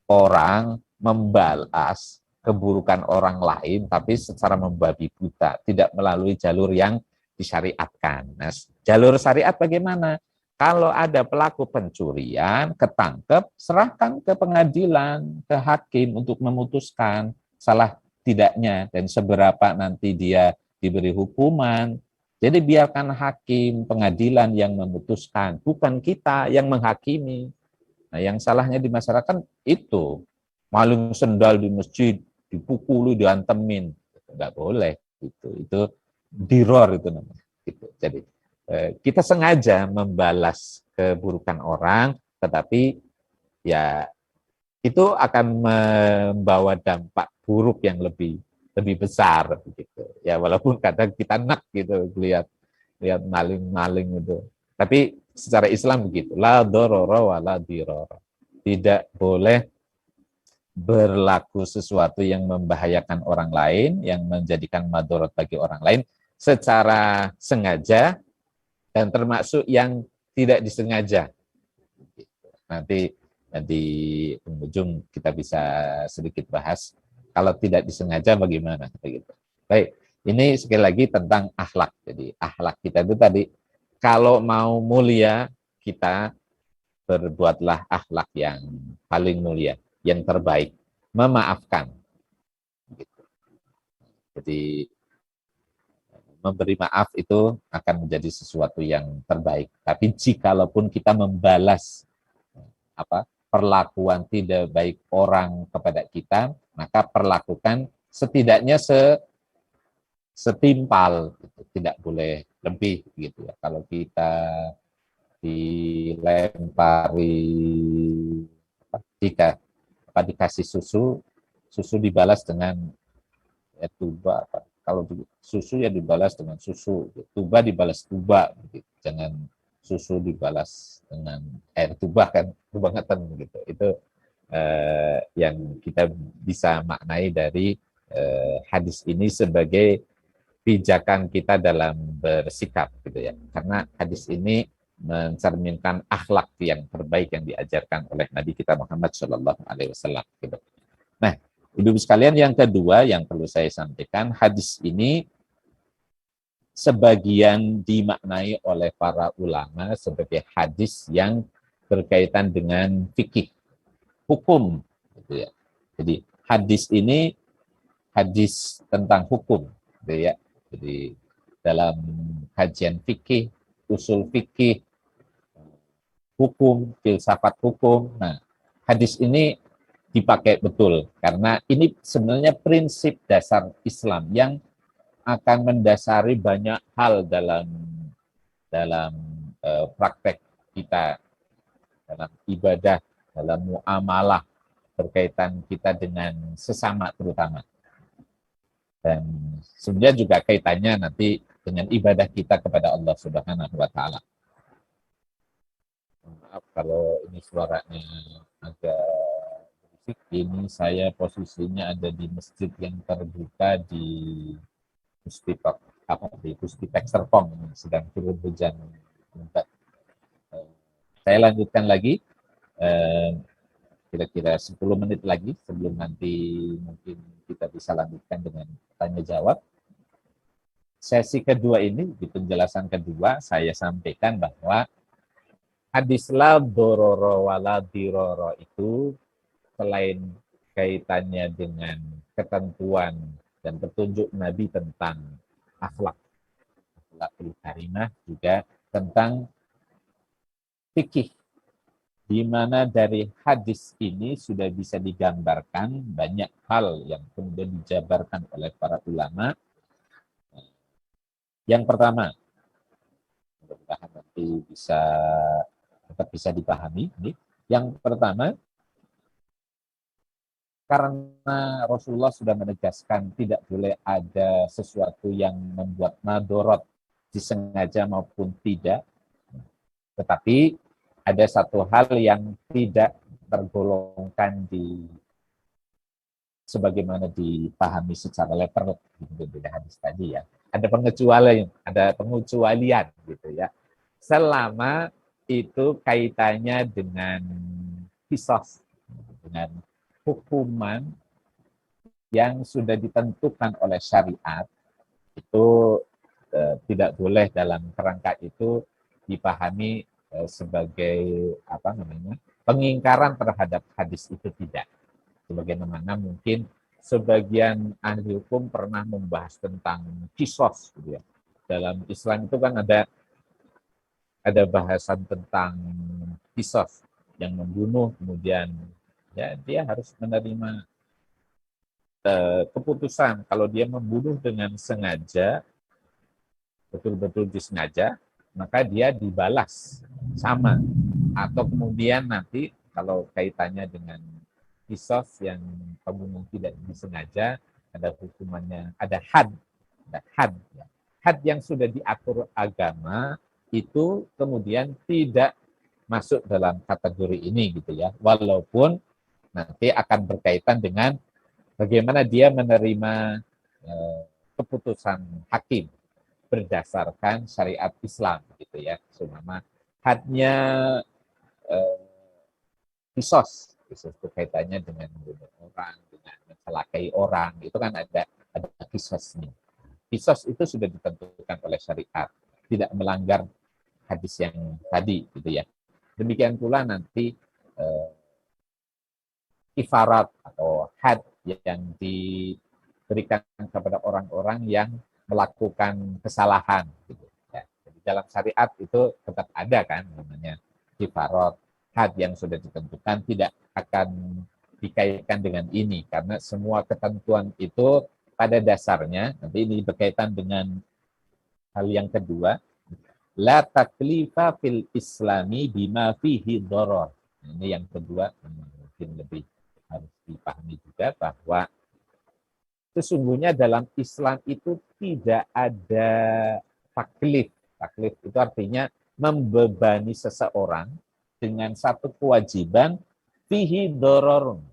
Orang membalas keburukan orang lain, tapi secara membabi buta, tidak melalui jalur yang disyariatkan. Nah, jalur syariat bagaimana? Kalau ada pelaku pencurian, ketangkep, serahkan ke pengadilan, ke hakim untuk memutuskan salah tidaknya dan seberapa nanti dia diberi hukuman. Jadi biarkan hakim, pengadilan yang memutuskan, bukan kita yang menghakimi. Nah, yang salahnya di masyarakat itu maling sendal di masjid, dipukuli, diantemin, nggak boleh. Itu diror itu namanya. Gitu. Jadi kita sengaja membalas keburukan orang, tetapi ya itu akan membawa dampak buruk yang lebih besar gitu. Ya walaupun kadang kita enak gitu lihat maling itu. Tapi secara Islam begitu, la dororo wa la diroro. Tidak boleh berlaku sesuatu yang membahayakan orang lain, yang menjadikan madorot bagi orang lain secara sengaja dan termasuk yang tidak disengaja. Nanti di penghujung kita bisa sedikit bahas kalau tidak disengaja bagaimana. Begitu. Baik, ini sekali lagi tentang akhlak. Jadi akhlak kita itu tadi, kalau mau mulia, kita berbuatlah akhlak yang paling mulia, yang terbaik, memaafkan. Gitu. Jadi memberi maaf itu akan menjadi sesuatu yang terbaik. Tapi jikalaupun kita membalas perlakuan tidak baik orang kepada kita, maka perlakukan setidaknya setimpal, gitu. Tidak boleh lebih gitu ya. Kalau kita dilempari dikasih susu dibalas dengan tuba. Kalau susu ya dibalas dengan susu, tuba dibalas tuba, gitu. Jangan susu dibalas dengan air tuba kan, kebangetan gitu. Itu yang kita bisa maknai dari hadis ini sebagai pijakan kita dalam bersikap gitu ya. Karena hadis ini mencerminkan akhlak yang terbaik yang diajarkan oleh Nabi kita Muhammad SAW. Gitu. Nah, Ibu sekalian, yang kedua yang perlu saya sampaikan, hadis ini sebagian dimaknai oleh para ulama sebagai hadis yang berkaitan dengan fikih, hukum. Gitu ya. Jadi hadis ini hadis tentang hukum. Gitu ya. Jadi dalam kajian fikih, usul fikih, hukum, filsafat hukum. Nah, hadis ini dipakai betul karena ini sebenarnya prinsip dasar Islam yang akan mendasari banyak hal dalam praktek kita, dalam ibadah, dalam muamalah, berkaitan kita dengan sesama terutama. Dan sebenarnya juga kaitannya nanti dengan ibadah kita kepada Allah Subhanahu wa Ta'ala. Maaf kalau ini suaranya agak berisik. Ini saya posisinya ada di masjid yang terbuka di Pustitek Serpong, sedang turun hujan. Saya lanjutkan lagi, kira-kira 10 menit lagi sebelum nanti mungkin kita bisa lanjutkan dengan tanya jawab. Sesi kedua ini, di penjelasan kedua, saya sampaikan bahwa hadis la dororo wala diroro itu selain kaitannya dengan ketentuan dan petunjuk Nabi tentang akhlakul karimah, juga tentang fikih, di mana dari hadis ini sudah bisa digambarkan banyak hal yang kemudian dijabarkan oleh para ulama. Yang pertama, mudah-mudahan nanti tetap bisa dipahami. Yang pertama, karena Rasulullah sudah menegaskan tidak boleh ada sesuatu yang membuat madorot disengaja maupun tidak, tetapi ada satu hal yang tidak tergolongkan sebagaimana dipahami secara letter di hadis tadi ya. Ada pengecualian gitu ya. Selama itu kaitannya dengan kisos, dengan hukuman yang sudah ditentukan oleh syariat, itu tidak boleh dalam kerangka itu dipahami sebagai pengingkaran terhadap hadis itu, tidak. Sebagaimana mungkin sebagian ahli hukum pernah membahas tentang kisos gitu ya. Dalam Islam itu kan ada bahasan tentang kisos, yang membunuh kemudian ya dia harus menerima keputusan. Kalau dia membunuh dengan sengaja, betul-betul disengaja, maka dia dibalas sama. Atau kemudian nanti kalau kaitannya dengan kisos yang pembunuh tidak disengaja, ada hukumannya, ada had. Ya. Had yang sudah diatur agama itu kemudian tidak masuk dalam kategori ini gitu ya. Walaupun nanti akan berkaitan dengan bagaimana dia menerima keputusan hakim berdasarkan syariat Islam gitu ya. Seumpama hadnya kisos itu kaitannya dengan membunuh orang, dengan mencelakai orang, itu kan ada kisosnya. Kisos itu sudah ditentukan oleh syariat, tidak melanggar hadis yang tadi gitu ya. Demikian pula nanti kifarat atau had yang diberikan kepada orang-orang yang melakukan kesalahan gitu ya. Jadi dalam syariat itu tetap ada kan namanya kifarat, had yang sudah ditentukan, tidak akan dikaitkan dengan ini karena semua ketentuan itu pada dasarnya, nanti ini berkaitan dengan hal yang kedua, la taklifa fil islami bima fihi dharar. Ini yang kedua, mungkin lebih harus dipahami juga bahwa sesungguhnya dalam Islam itu tidak ada taklif. Taklif itu artinya membebani seseorang dengan satu kewajiban fihi dhararun,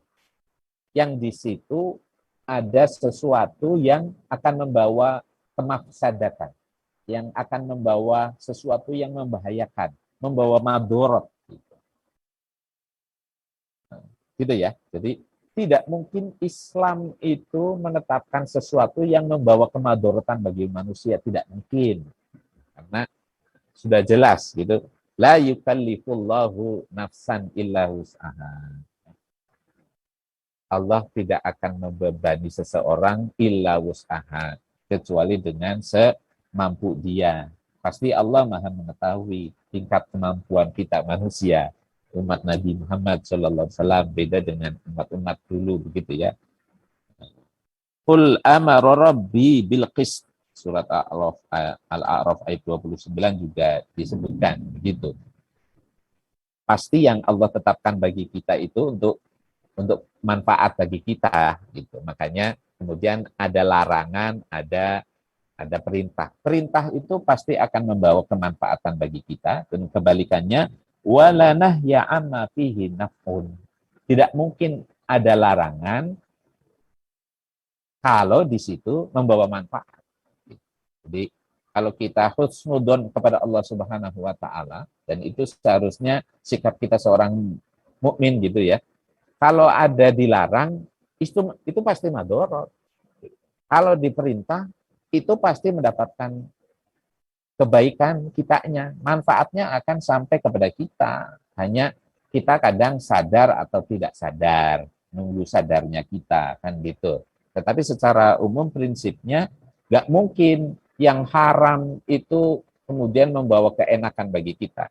yang di situ ada sesuatu yang akan membawa kemafsadatan, yang akan membawa sesuatu yang membahayakan, membawa madorot. Gitu ya. Jadi tidak mungkin Islam itu menetapkan sesuatu yang membawa kemadorotan bagi manusia, tidak mungkin. Karena sudah jelas gitu. La yukallifullahu nafsan illa wus'aha. Allah tidak akan membebani seseorang illa wus'aha, kecuali dengan semampu dia. Pasti Allah Maha mengetahui tingkat kemampuan kita manusia. Umat Nabi Muhammad SAW beda dengan umat-umat dulu begitu ya. Qul amara rabbi bil qist, surat Al-A'raf ayat 29 juga disebutkan begitu. Pasti yang Allah tetapkan bagi kita itu untuk manfaat bagi kita gitu. Makanya kemudian ada larangan, ada perintah. Perintah itu pasti akan membawa kemanfaatan bagi kita, dan kebalikannya wala nahya amma fihi naf'un. Tidak mungkin ada larangan kalau di situ membawa manfaat. Jadi kalau kita husnudon kepada Allah Subhanahu wa taala, dan itu seharusnya sikap kita seorang mukmin gitu ya. Kalau ada dilarang, itu pasti madorot. Kalau diperintah, itu pasti mendapatkan kebaikan kitanya, manfaatnya akan sampai kepada kita. Hanya kita kadang sadar atau tidak sadar, nunggu sadarnya kita, kan gitu. Tetapi secara umum prinsipnya nggak mungkin yang haram itu kemudian membawa keenakan bagi kita.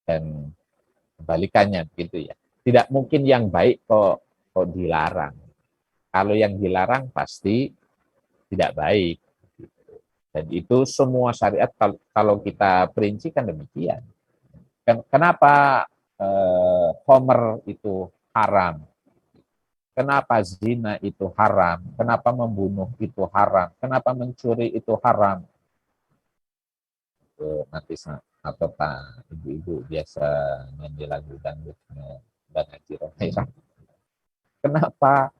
Dan kebalikannya gitu ya. Tidak mungkin yang baik kok dilarang. Kalau yang dilarang pasti tidak baik. Dan itu semua syariat kalau kita perincikan demikian. Kenapa homer itu haram? Kenapa zina itu haram? Kenapa membunuh itu haram? Kenapa mencuri itu haram? Nanti atau Pak ibu-ibu biasa nyanyi lagu dangdutnya dan Haji Romaira. Kenapa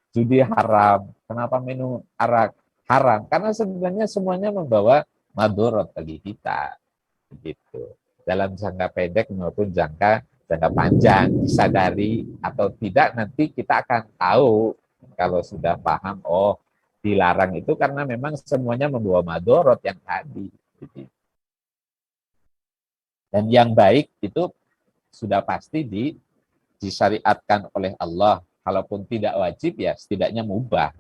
judi haram? Kenapa minum arak haram? Karena sebenarnya semuanya membawa madorot bagi kita. Begitu. Dalam jangka pendek maupun jangka panjang, disadari atau tidak nanti kita akan tahu kalau sudah paham, oh dilarang itu karena memang semuanya membawa madorot yang tadi. Dan yang baik itu sudah pasti disyariatkan oleh Allah. Kalaupun tidak wajib ya setidaknya mubah.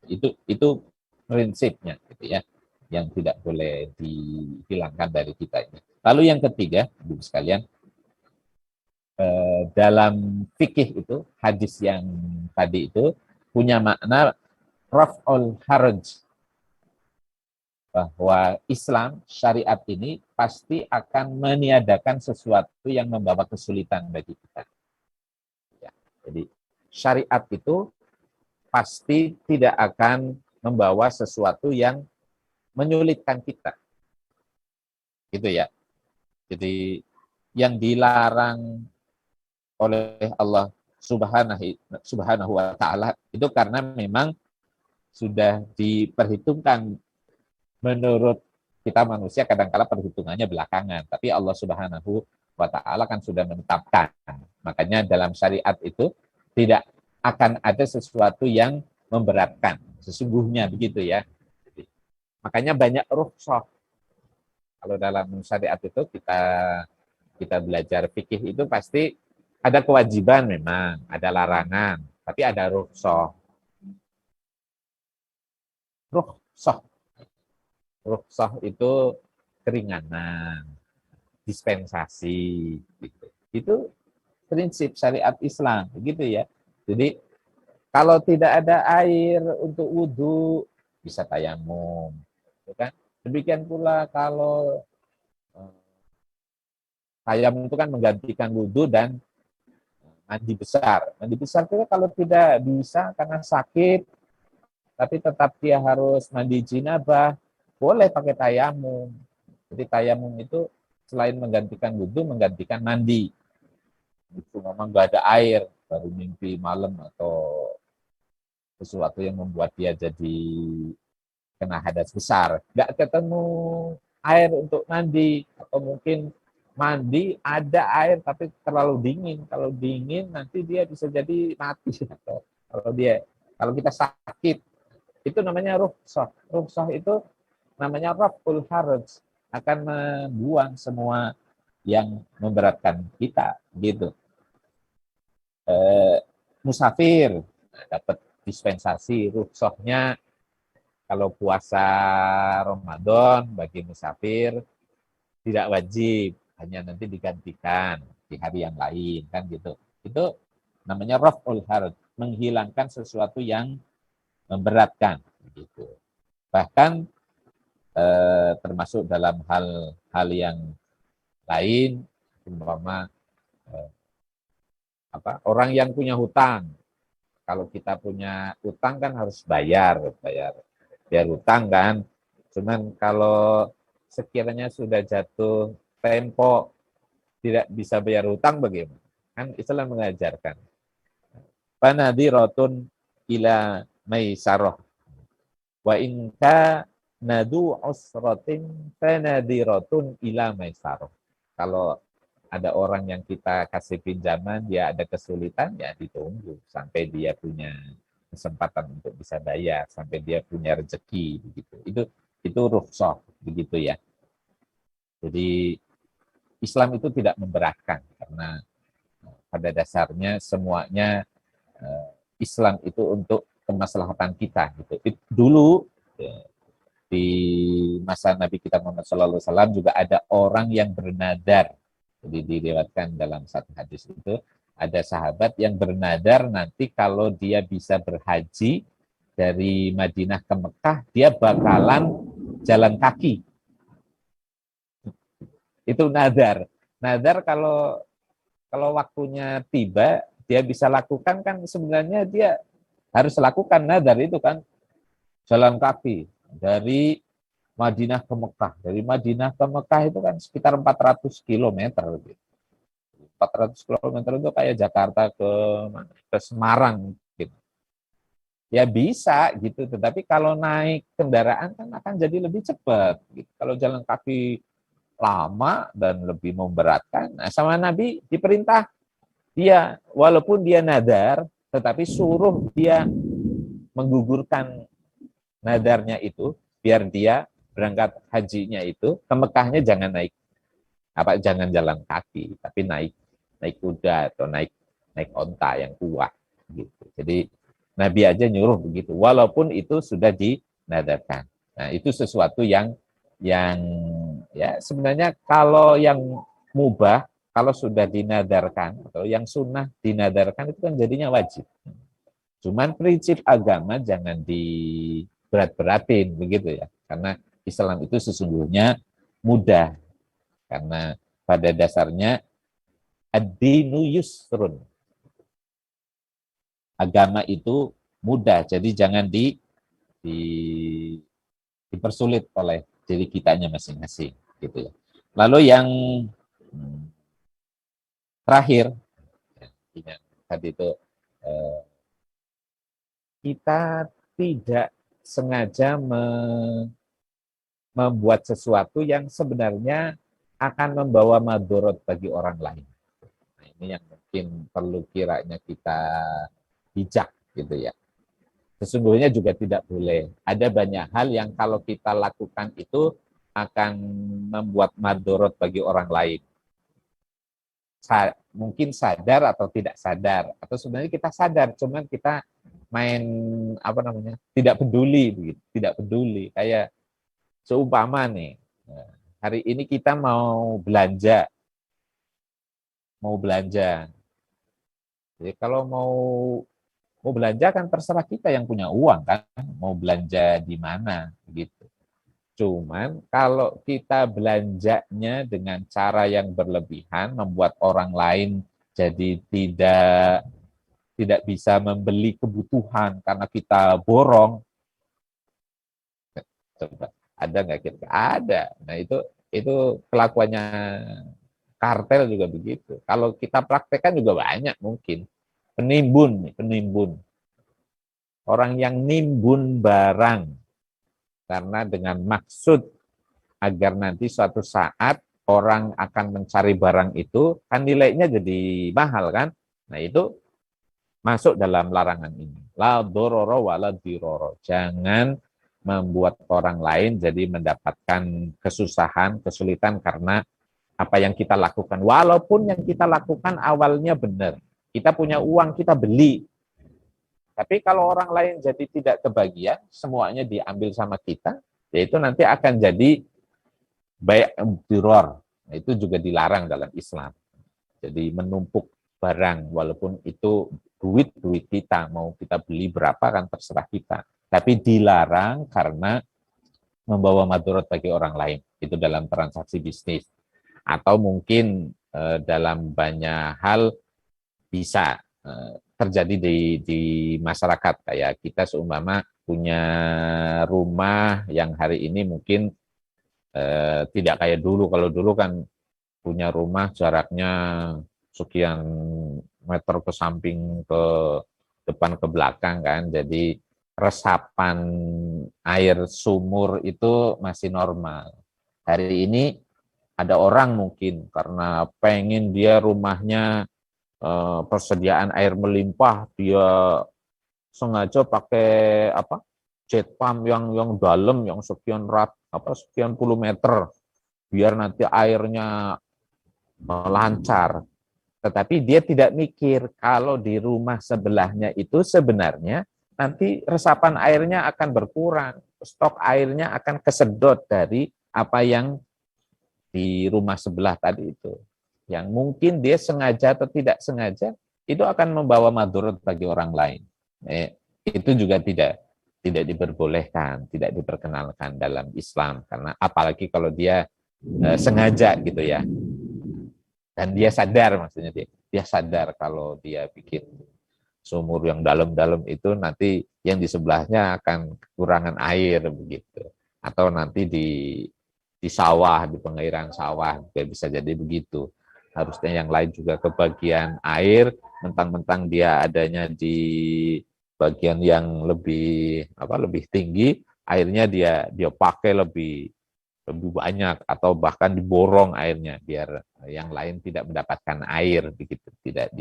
Itu prinsipnya gitu ya, yang tidak boleh dihilangkan dari kita ini. Lalu yang ketiga, Ibu sekalian, dalam fikih itu hadis yang tadi itu punya makna raf'ul haraj, bahwa Islam syariat ini pasti akan meniadakan sesuatu yang membawa kesulitan bagi kita. Ya, jadi syariat itu pasti tidak akan membawa sesuatu yang menyulitkan kita. Gitu ya. Jadi yang dilarang oleh Allah Subhanahu wa taala itu karena memang sudah diperhitungkan. Menurut kita manusia kadang-kala perhitungannya belakangan, tapi Allah Subhanahu wa taala kan sudah menetapkan. Makanya dalam syariat itu tidak akan ada sesuatu yang memberatkan. Sesungguhnya begitu ya. Makanya banyak rukhsah. Kalau dalam syariat itu kita belajar fikih itu pasti ada kewajiban memang, ada larangan, tapi ada rukhsah. Rukhsah itu keringanan, dispensasi, gitu. Itu prinsip syariat Islam, begitu ya. Jadi kalau tidak ada air untuk wudhu, bisa tayamum, kan? Demikian pula kalau tayamum itu kan menggantikan wudhu dan mandi besar. Mandi besar itu kalau tidak bisa karena sakit, tapi tetap dia harus mandi jinabah, boleh pakai tayamum. Jadi tayamum itu selain menggantikan wudhu, menggantikan mandi. Itu memang nggak ada air, baru mimpi malam atau sesuatu yang membuat dia jadi kena hadas besar. Nggak ketemu air untuk mandi, atau mungkin mandi ada air tapi terlalu dingin. Kalau dingin nanti dia bisa jadi mati. Atau kalau kita sakit, itu namanya rukhsah. Rukhsah itu namanya raf'ul haraj, akan membuang semua yang memberatkan kita, gitu. Musafir dapat dispensasi rukhsahnya kalau puasa Ramadan bagi musafir tidak wajib, hanya nanti digantikan di hari yang lain, kan gitu. Itu namanya raf'ul haraj, menghilangkan sesuatu yang memberatkan, gitu. Bahkan termasuk dalam hal yang lain, umpama orang yang punya hutang. Kalau kita punya hutang kan harus bayar hutang kan. Cuman kalau sekiranya sudah jatuh tempo tidak bisa bayar hutang bagaimana? Kan Islam mengajarkan panadiratun ila maisarah wa inka nadu usratin fanadiratun ila maisarah. Kalau ada orang yang kita kasih pinjaman, dia ada kesulitan, ya ditunggu sampai dia punya kesempatan untuk bisa bayar, sampai dia punya rezeki, begitu. itu rukhsah begitu ya. Jadi Islam itu tidak memberatkan karena pada dasarnya semuanya Islam itu untuk kemaslahatan kita gitu. Dulu di masa Nabi kita Muhammad SAW juga ada orang yang bernadar. Jadi diriwayatkan dalam satu hadis itu ada sahabat yang bernadar nanti kalau dia bisa berhaji dari Madinah ke Mekah dia bakalan jalan kaki. Itu nadar. Nadar kalau waktunya tiba dia bisa lakukan kan sebenarnya dia harus lakukan nadar itu kan jalan kaki dari Madinah ke Mekah. Dari Madinah ke Mekah itu kan sekitar 400 kilometer. 400 kilometer itu kayak Jakarta ke Semarang. Gitu. Ya bisa gitu, tetapi kalau naik kendaraan kan akan jadi lebih cepat. Gitu. Kalau jalan kaki lama dan lebih memberatkan. Nah, sama Nabi diperintah dia, walaupun dia nadar, tetapi suruh dia menggugurkan nadarnya itu biar dia berangkat hajinya itu ke Mekahnya jangan jalan kaki tapi naik kuda atau naik onta yang kuat gitu. Jadi Nabi aja nyuruh begitu walaupun itu sudah dinadarkan. Nah, itu sesuatu yang ya sebenarnya kalau yang mubah kalau sudah dinadarkan atau yang sunnah dinadarkan itu kan jadinya wajib. Cuman prinsip agama jangan diberat-beratin begitu ya. Karena Islam itu sesungguhnya mudah. Karena pada dasarnya ad-dinu yusrun. Agama itu mudah, jadi jangan dipersulit oleh diri kitanya masing-masing gitu ya. Lalu yang terakhir yang tadi itu kita tidak sengaja membuat sesuatu yang sebenarnya akan membawa madorot bagi orang lain. Nah, ini yang mungkin perlu kiranya kita bijak gitu ya. Sesungguhnya juga tidak boleh. Ada banyak hal yang kalau kita lakukan itu akan membuat madorot bagi orang lain. Mungkin sadar atau tidak sadar, atau sebenarnya kita sadar, cuman kita main tidak peduli begitu, tidak peduli. Kayak seumpama nih, hari ini kita mau belanja. Jadi kalau mau belanja kan terserah kita yang punya uang kan, mau belanja di mana gitu. Cuman kalau kita belanjanya dengan cara yang berlebihan, membuat orang lain jadi tidak bisa membeli kebutuhan karena kita borong. Coba, ada nggak kira? Ada. Nah itu kelakuannya kartel juga begitu. Kalau kita praktekkan juga banyak mungkin. Penimbun. Orang yang nimbun barang karena dengan maksud agar nanti suatu saat orang akan mencari barang itu, kan nilainya jadi mahal kan? Nah itu masuk dalam larangan ini. La dororo wa la diroro. Jangan membuat orang lain jadi mendapatkan kesusahan, kesulitan karena apa yang kita lakukan. Walaupun yang kita lakukan awalnya benar. Kita punya uang, kita beli. Tapi kalau orang lain jadi tidak kebagian, semuanya diambil sama kita, yaitu nanti akan jadi baik diror. Nah, itu juga dilarang dalam Islam. Jadi menumpuk barang, walaupun itu duit kita, mau kita beli berapa kan terserah kita. Tapi dilarang karena membawa madorot bagi orang lain. Itu dalam transaksi bisnis. Atau mungkin dalam banyak hal bisa terjadi di masyarakat. Kayak kita seumpama punya rumah yang hari ini mungkin tidak kayak dulu. Kalau dulu kan punya rumah jaraknya sekian meter ke samping, ke depan, ke belakang kan. Jadi resapan air sumur itu masih normal. Hari ini ada orang mungkin karena pengen dia rumahnya persediaan air melimpah, dia sengaja pakai jet pump yang dalam, yang sekian puluh meter, biar nanti airnya lancar. Tetapi dia tidak mikir kalau di rumah sebelahnya itu sebenarnya nanti resapan airnya akan berkurang, stok airnya akan kesedot dari apa yang di rumah sebelah tadi itu. Yang mungkin dia sengaja atau tidak sengaja, itu akan membawa madharat bagi orang lain. Itu juga tidak diperbolehkan, tidak diperkenalkan dalam Islam. Karena apalagi kalau dia sengaja gitu ya. Dan dia sadar, maksudnya dia sadar kalau dia bikin sumur yang dalam-dalam itu nanti yang di sebelahnya akan kekurangan air begitu. Atau nanti di sawah, di pengairan sawah bisa jadi begitu. Harusnya yang lain juga kebagian air, mentang-mentang dia adanya di bagian yang lebih tinggi, airnya dia pakai lebih banyak atau bahkan diborong airnya biar yang lain tidak mendapatkan air begitu, tidak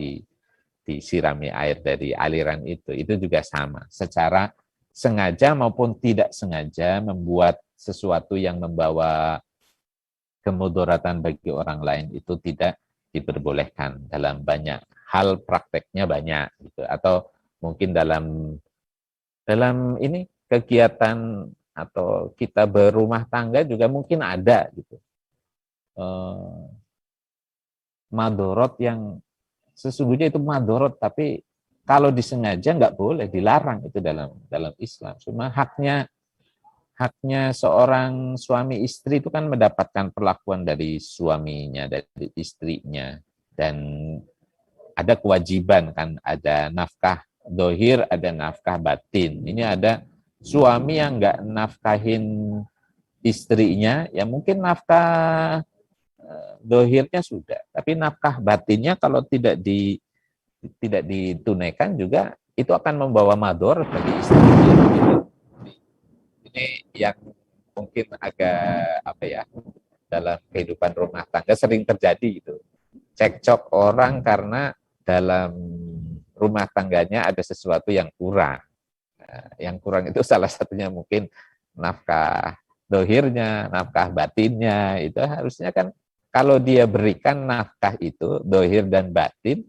disirami air dari aliran itu juga sama, secara sengaja maupun tidak sengaja membuat sesuatu yang membawa kemudaratan bagi orang lain itu tidak diperbolehkan. Dalam banyak hal prakteknya banyak gitu, atau mungkin dalam ini kegiatan atau kita berumah tangga juga mungkin ada gitu. Madorot yang sesungguhnya itu madorot, tapi kalau disengaja nggak boleh, dilarang itu dalam Islam. Cuma haknya seorang suami istri itu kan mendapatkan perlakuan dari suaminya, dari istrinya, dan ada kewajiban kan, ada nafkah dohir, ada nafkah batin. Ini ada suami yang nggak nafkahin istrinya, ya mungkin nafkah dohirnya sudah, tapi nafkah batinnya kalau tidak ditunaikan juga itu akan membawa mador bagi istrinya. Ini yang mungkin agak dalam kehidupan rumah tangga sering terjadi itu, cekcok orang karena dalam rumah tangganya ada sesuatu yang kurang. Yang kurang itu salah satunya mungkin nafkah dohirnya, nafkah batinnya. Itu harusnya kan kalau dia berikan nafkah itu, dohir dan batin,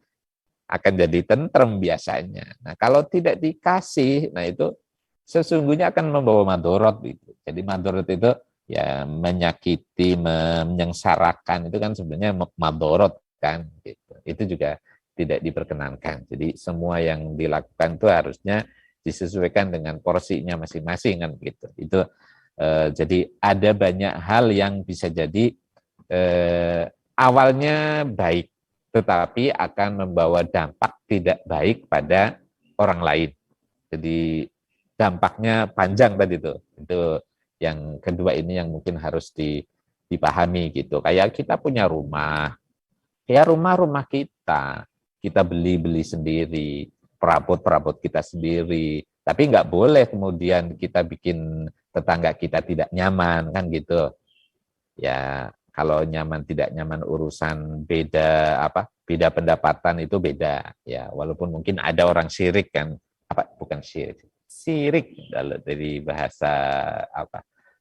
akan jadi tentrem biasanya. Nah kalau tidak dikasih, nah itu sesungguhnya akan membawa madorot. Gitu. Jadi madorot itu ya menyakiti, menyengsarakan, itu kan sebenarnya madorot kan. Gitu. Itu juga tidak diperkenankan. Jadi semua yang dilakukan itu harusnya disesuaikan dengan porsinya masing-masing kan gitu. Itu jadi ada banyak hal yang bisa jadi awalnya baik, tetapi akan membawa dampak tidak baik pada orang lain. Jadi dampaknya panjang tadi itu. Itu yang kedua ini yang mungkin harus dipahami gitu. Kayak kita punya rumah, ya rumah kita beli sendiri, perabot kita sendiri, tapi nggak boleh kemudian kita bikin tetangga kita tidak nyaman kan gitu. Ya kalau nyaman tidak nyaman urusan beda pendapatan itu beda ya, walaupun mungkin ada orang syirik kan, bukan syirik dari bahasa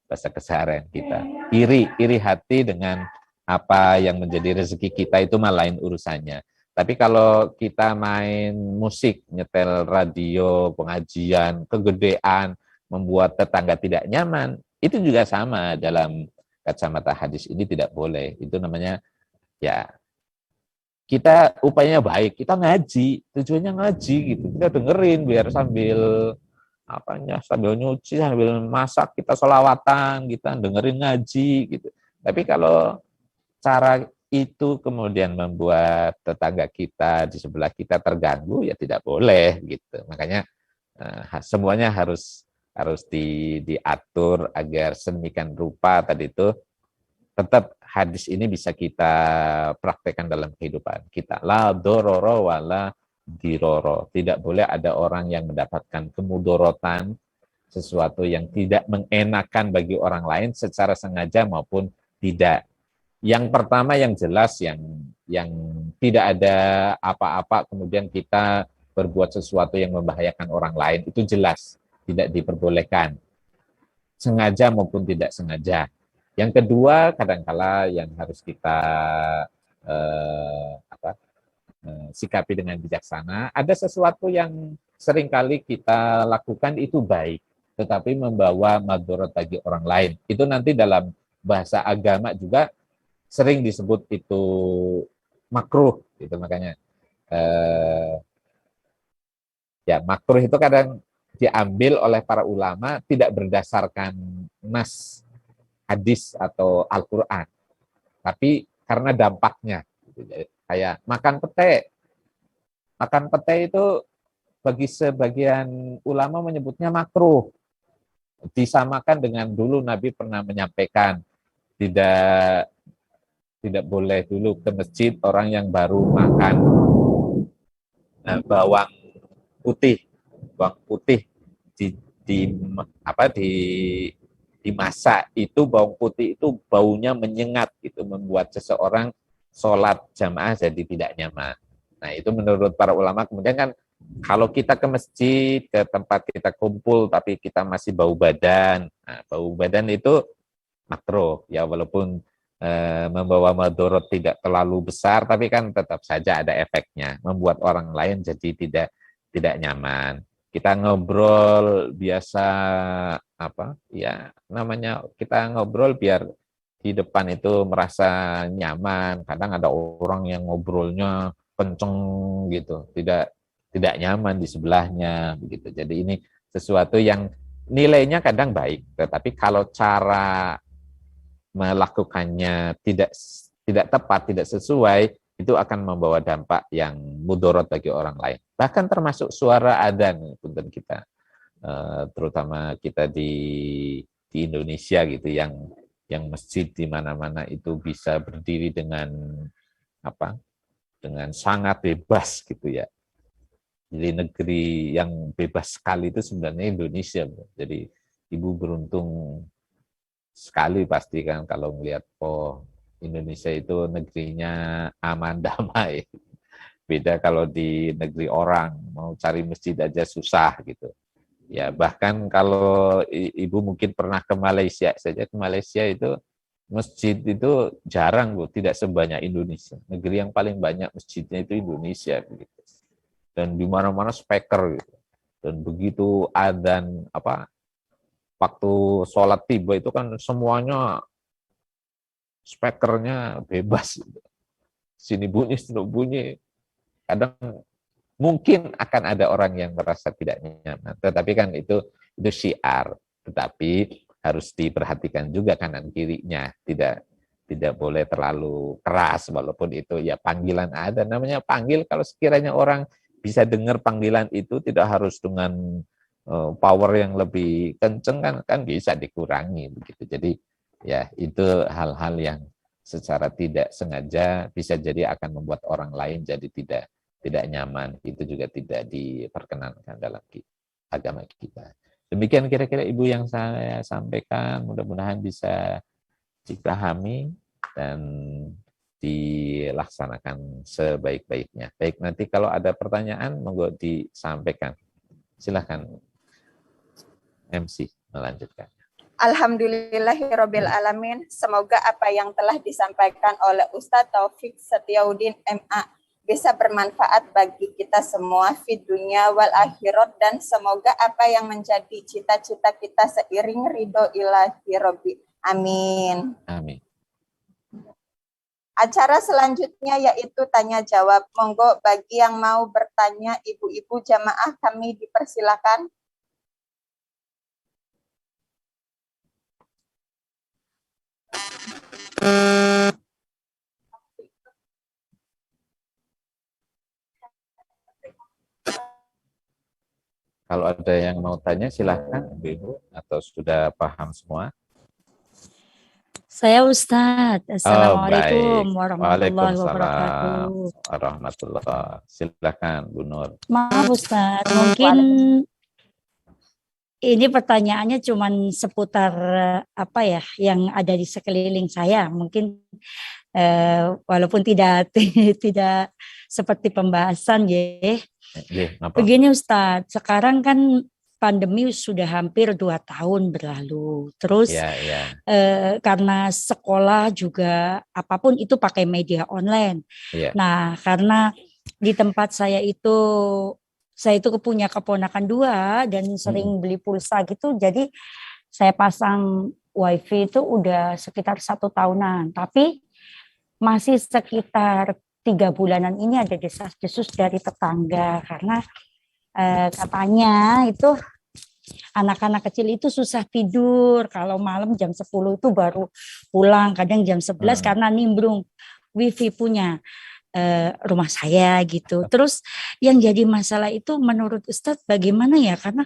keseharian kita, iri hati dengan apa yang menjadi rezeki kita itu mah lain urusannya. Tapi kalau kita main musik, nyetel radio, pengajian, kegedean, membuat tetangga tidak nyaman, itu juga sama dalam kacamata hadis ini tidak boleh. Itu namanya ya kita upayanya baik, kita ngaji, tujuannya ngaji gitu. Kita dengerin biar sambil nyuci, sambil masak kita sholawatan, kita dengerin ngaji gitu. Tapi kalau cara itu kemudian membuat tetangga kita di sebelah kita terganggu, ya tidak boleh gitu. Makanya semuanya harus diatur agar sedemikian rupa tadi itu tetap hadis ini bisa kita praktekkan dalam kehidupan kita. La dororo wala diroro. Tidak boleh ada orang yang mendapatkan kemudorotan, sesuatu yang tidak mengenakan bagi orang lain secara sengaja maupun tidak. Yang pertama yang jelas, yang tidak ada apa-apa kemudian kita berbuat sesuatu yang membahayakan orang lain, itu jelas. tidak diperbolehkan, sengaja maupun tidak sengaja. Yang kedua, kadangkala yang harus kita sikapi dengan bijaksana, ada sesuatu yang seringkali kita lakukan itu baik, tetapi membawa madharat bagi orang lain. Itu nanti dalam bahasa agama juga sering disebut itu makruh, gitu. Makanya ya makruh itu kadang diambil oleh para ulama tidak berdasarkan nas hadis atau Al-Quran, tapi karena dampaknya. Kayak makan pete. Makan pete itu bagi sebagian ulama menyebutnya makruh. Disamakan dengan dulu Nabi pernah menyampaikan tidak boleh dulu ke masjid orang yang baru makan bawang putih dimasak, itu bawang putih itu baunya menyengat, itu membuat seseorang sholat jamaah jadi tidak nyaman. Nah, itu menurut para ulama. Kemudian kan kalau kita ke masjid, ke tempat kita kumpul tapi kita masih bau badan, nah, bau badan itu makruh ya, walaupun membawa madharat tidak terlalu besar, tapi kan tetap saja ada efeknya, membuat orang lain jadi tidak nyaman. Kita ngobrol biasa namanya kita ngobrol biar di depan itu merasa nyaman. Kadang ada orang yang ngobrolnya kenceng gitu, tidak nyaman di sebelahnya begitu. Jadi ini sesuatu yang nilainya kadang baik, tetapi kalau cara melakukannya tidak tepat, tidak sesuai, itu akan membawa dampak yang mudarat bagi orang lain. Bahkan termasuk suara adzan, punten kita, terutama kita di Indonesia gitu, yang masjid di mana-mana itu bisa berdiri dengan sangat bebas gitu ya. Jadi negeri yang bebas sekali itu sebenarnya Indonesia. Jadi Ibu beruntung sekali pasti kan kalau melihat Indonesia itu negerinya aman damai. Beda kalau di negeri orang, mau cari masjid aja susah gitu. Ya, bahkan kalau Ibu mungkin pernah ke Malaysia saja, ke Malaysia itu masjid itu jarang, Bu, tidak sebanyak Indonesia. Negeri yang paling banyak masjidnya itu Indonesia begitu. Dan di mana-mana speaker gitu. Dan begitu adzan waktu sholat tiba itu kan semuanya speakernya bebas. Sini bunyi, sini bunyi. Kadang mungkin akan ada orang yang merasa tidak nyaman, tetapi kan itu syiar, tetapi harus diperhatikan juga kanan kirinya, tidak boleh terlalu keras, walaupun itu ya panggilan ada, namanya panggil. Kalau sekiranya orang bisa dengar panggilan itu, tidak harus dengan power yang lebih kenceng, kan bisa dikurangi begitu. Jadi ya itu hal-hal yang secara tidak sengaja bisa jadi akan membuat orang lain jadi tidak nyaman. Itu juga tidak diperkenankan dalam agama kita. Demikian kira-kira Ibu yang saya sampaikan, mudah-mudahan bisa dipahami dan dilaksanakan sebaik-baiknya. Baik, nanti kalau ada pertanyaan monggo disampaikan. Silakan MC melanjutkan. Alhamdulillahirabbil alamin. Semoga apa yang telah disampaikan oleh Ustadz Taufik Setiaudin MA bisa bermanfaat bagi kita semua di dunia wal akhirat, dan semoga apa yang menjadi cita-cita kita seiring ridho ilahi rabbi. Amin. Amin. Acara selanjutnya yaitu tanya jawab. Monggo bagi yang mau bertanya, ibu-ibu jamaah kami dipersilakan. Kalau ada yang mau tanya silahkan Ibu, atau sudah paham semua? Saya Ustadz. Assalamualaikum warahmatullahi Waalaikumsalam wabarakatuh. Silakan Bu Nur. Maaf Ustadz, mungkin ini pertanyaannya cuma seputar yang ada di sekeliling saya. Mungkin walaupun tidak seperti pembahasan ya. Begini Ustadz, sekarang kan pandemi sudah hampir 2 tahun berlalu. Terus Ya, ya. karena sekolah juga apapun itu pakai media online. Ya. Nah, karena di tempat saya itu punya keponakan 2 dan sering beli pulsa gitu, jadi saya pasang wifi itu udah sekitar 1 tahunan, tapi masih sekitar 3 bulanan ini ada desas-desus dari tetangga karena katanya itu anak-anak kecil itu susah tidur kalau malam jam 10 itu baru pulang, kadang jam 11 karena nimbrung wifi punya rumah saya gitu. Terus yang jadi masalah itu menurut Ustadz bagaimana ya, karena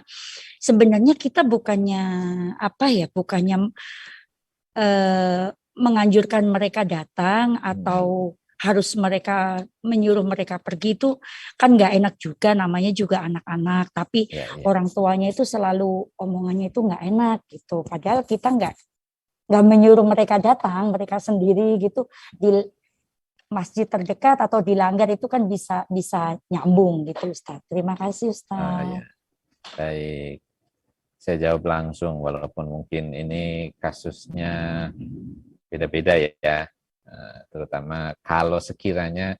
sebenarnya kita bukannya menganjurkan mereka datang atau harus menyuruh mereka pergi, itu kan nggak enak juga, namanya juga anak-anak, tapi orang tuanya itu selalu omongannya itu nggak enak gitu, padahal kita nggak menyuruh mereka datang, mereka sendiri gitu di masjid terdekat atau dilanggar itu kan bisa nyambung gitu Ustaz. Terima kasih Ustaz. Ya. Baik, saya jawab langsung walaupun mungkin ini kasusnya beda-beda ya. Terutama kalau sekiranya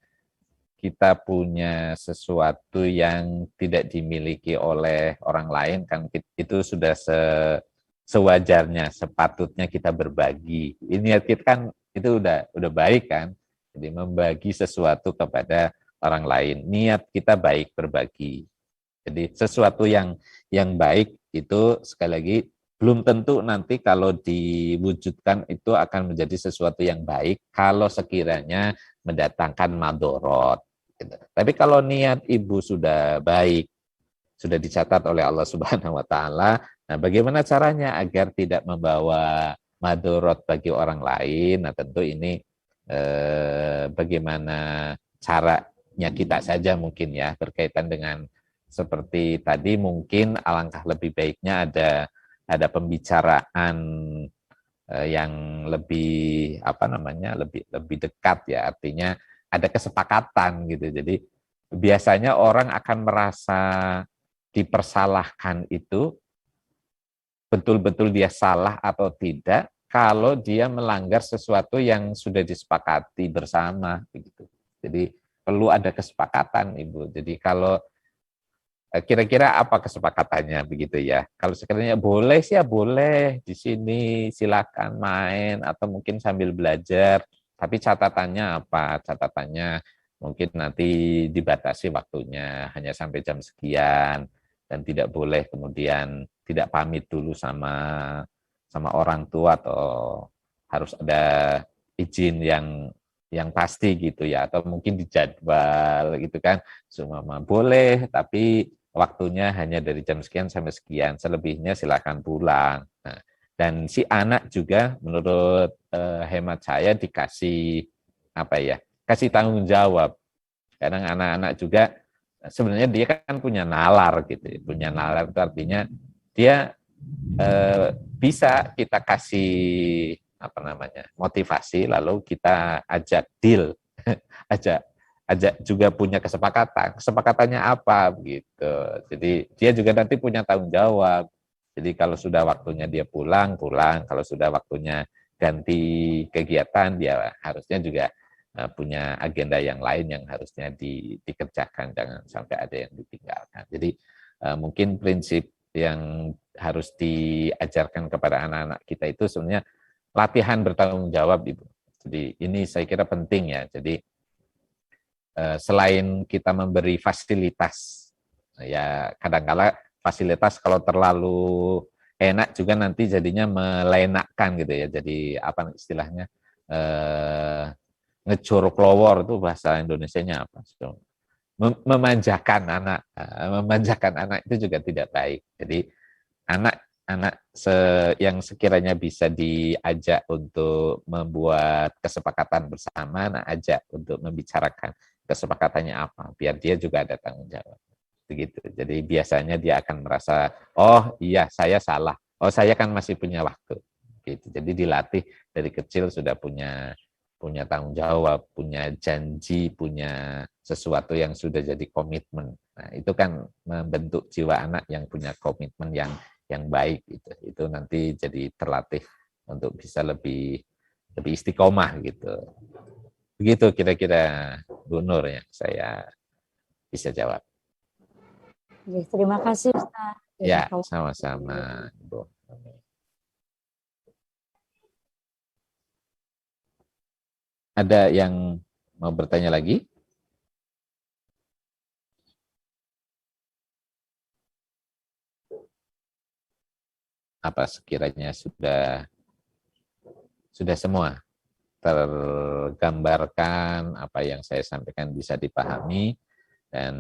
kita punya sesuatu yang tidak dimiliki oleh orang lain, kan itu sudah sewajarnya, sepatutnya kita berbagi. Ini kita kan itu udah baik kan. Jadi membagi sesuatu kepada orang lain. Niat kita baik berbagi. Jadi sesuatu yang baik itu sekali lagi belum tentu nanti kalau diwujudkan itu akan menjadi sesuatu yang baik kalau sekiranya mendatangkan madorot. Gitu. Tapi kalau niat ibu sudah baik, sudah dicatat oleh Allah Subhanahu Wa Taala. Nah, bagaimana caranya agar tidak membawa madorot bagi orang lain? Nah, tentu ini bagaimana caranya kita saja mungkin ya, berkaitan dengan seperti tadi, mungkin alangkah lebih baiknya ada pembicaraan yang lebih lebih dekat ya, artinya ada kesepakatan gitu. Jadi biasanya orang akan merasa dipersalahkan itu betul-betul dia salah atau tidak kalau dia melanggar sesuatu yang sudah disepakati bersama begitu. Jadi perlu ada kesepakatan Ibu. Jadi kalau kira-kira apa kesepakatannya begitu ya. Kalau sekiranya boleh sih ya boleh, di sini silakan main atau mungkin sambil belajar. Tapi catatannya apa? Catatannya mungkin nanti dibatasi waktunya hanya sampai jam sekian dan tidak boleh kemudian tidak pamit dulu sama orang tua atau harus ada izin yang pasti gitu ya, atau mungkin dijadwal gitu kan, semua boleh tapi waktunya hanya dari jam sekian sampai sekian, selebihnya silakan pulang. Nah, dan si anak juga menurut hemat saya dikasih kasih tanggung jawab. Kadang anak-anak juga sebenarnya dia kan punya nalar gitu, punya nalar itu artinya dia bisa kita kasih motivasi, lalu kita ajak deal, ajak juga punya kesepakatannya apa gitu. Jadi dia juga nanti punya tanggung jawab. Jadi kalau sudah waktunya dia pulang, kalau sudah waktunya ganti kegiatan, dia harusnya juga punya agenda yang lain yang harusnya dikerjakan, jangan sampai ada yang ditinggalkan. Jadi mungkin prinsip yang harus diajarkan kepada anak-anak kita itu sebenarnya latihan bertanggung jawab, Ibu. Jadi ini saya kira penting ya. Jadi selain kita memberi fasilitas, ya kadang-kala fasilitas kalau terlalu enak juga nanti jadinya melenakkan gitu ya. Jadi apa istilahnya ngejorok lowor itu bahasa Indonesianya apa? Memanjakan anak itu juga tidak baik. Jadi anak yang sekiranya bisa diajak untuk membuat kesepakatan bersama, ajak untuk membicarakan kesepakatannya apa, biar dia juga ada tanggung jawab. Begitu. Jadi biasanya dia akan merasa, oh iya saya salah, oh saya kan masih punya waktu. Gitu. Jadi dilatih dari kecil sudah punya punya tanggung jawab, punya janji, punya sesuatu yang sudah jadi komitmen. Nah, itu kan membentuk jiwa anak yang punya komitmen yang baik. Itu nanti jadi terlatih untuk bisa lebih istiqomah gitu. Begitu kira-kira Bu Nur yang saya bisa jawab. Ya, terima kasih Ustaz. Ya, sama-sama Bu. Ada yang mau bertanya lagi? Apa sekiranya sudah semua tergambarkan, apa yang saya sampaikan bisa dipahami, dan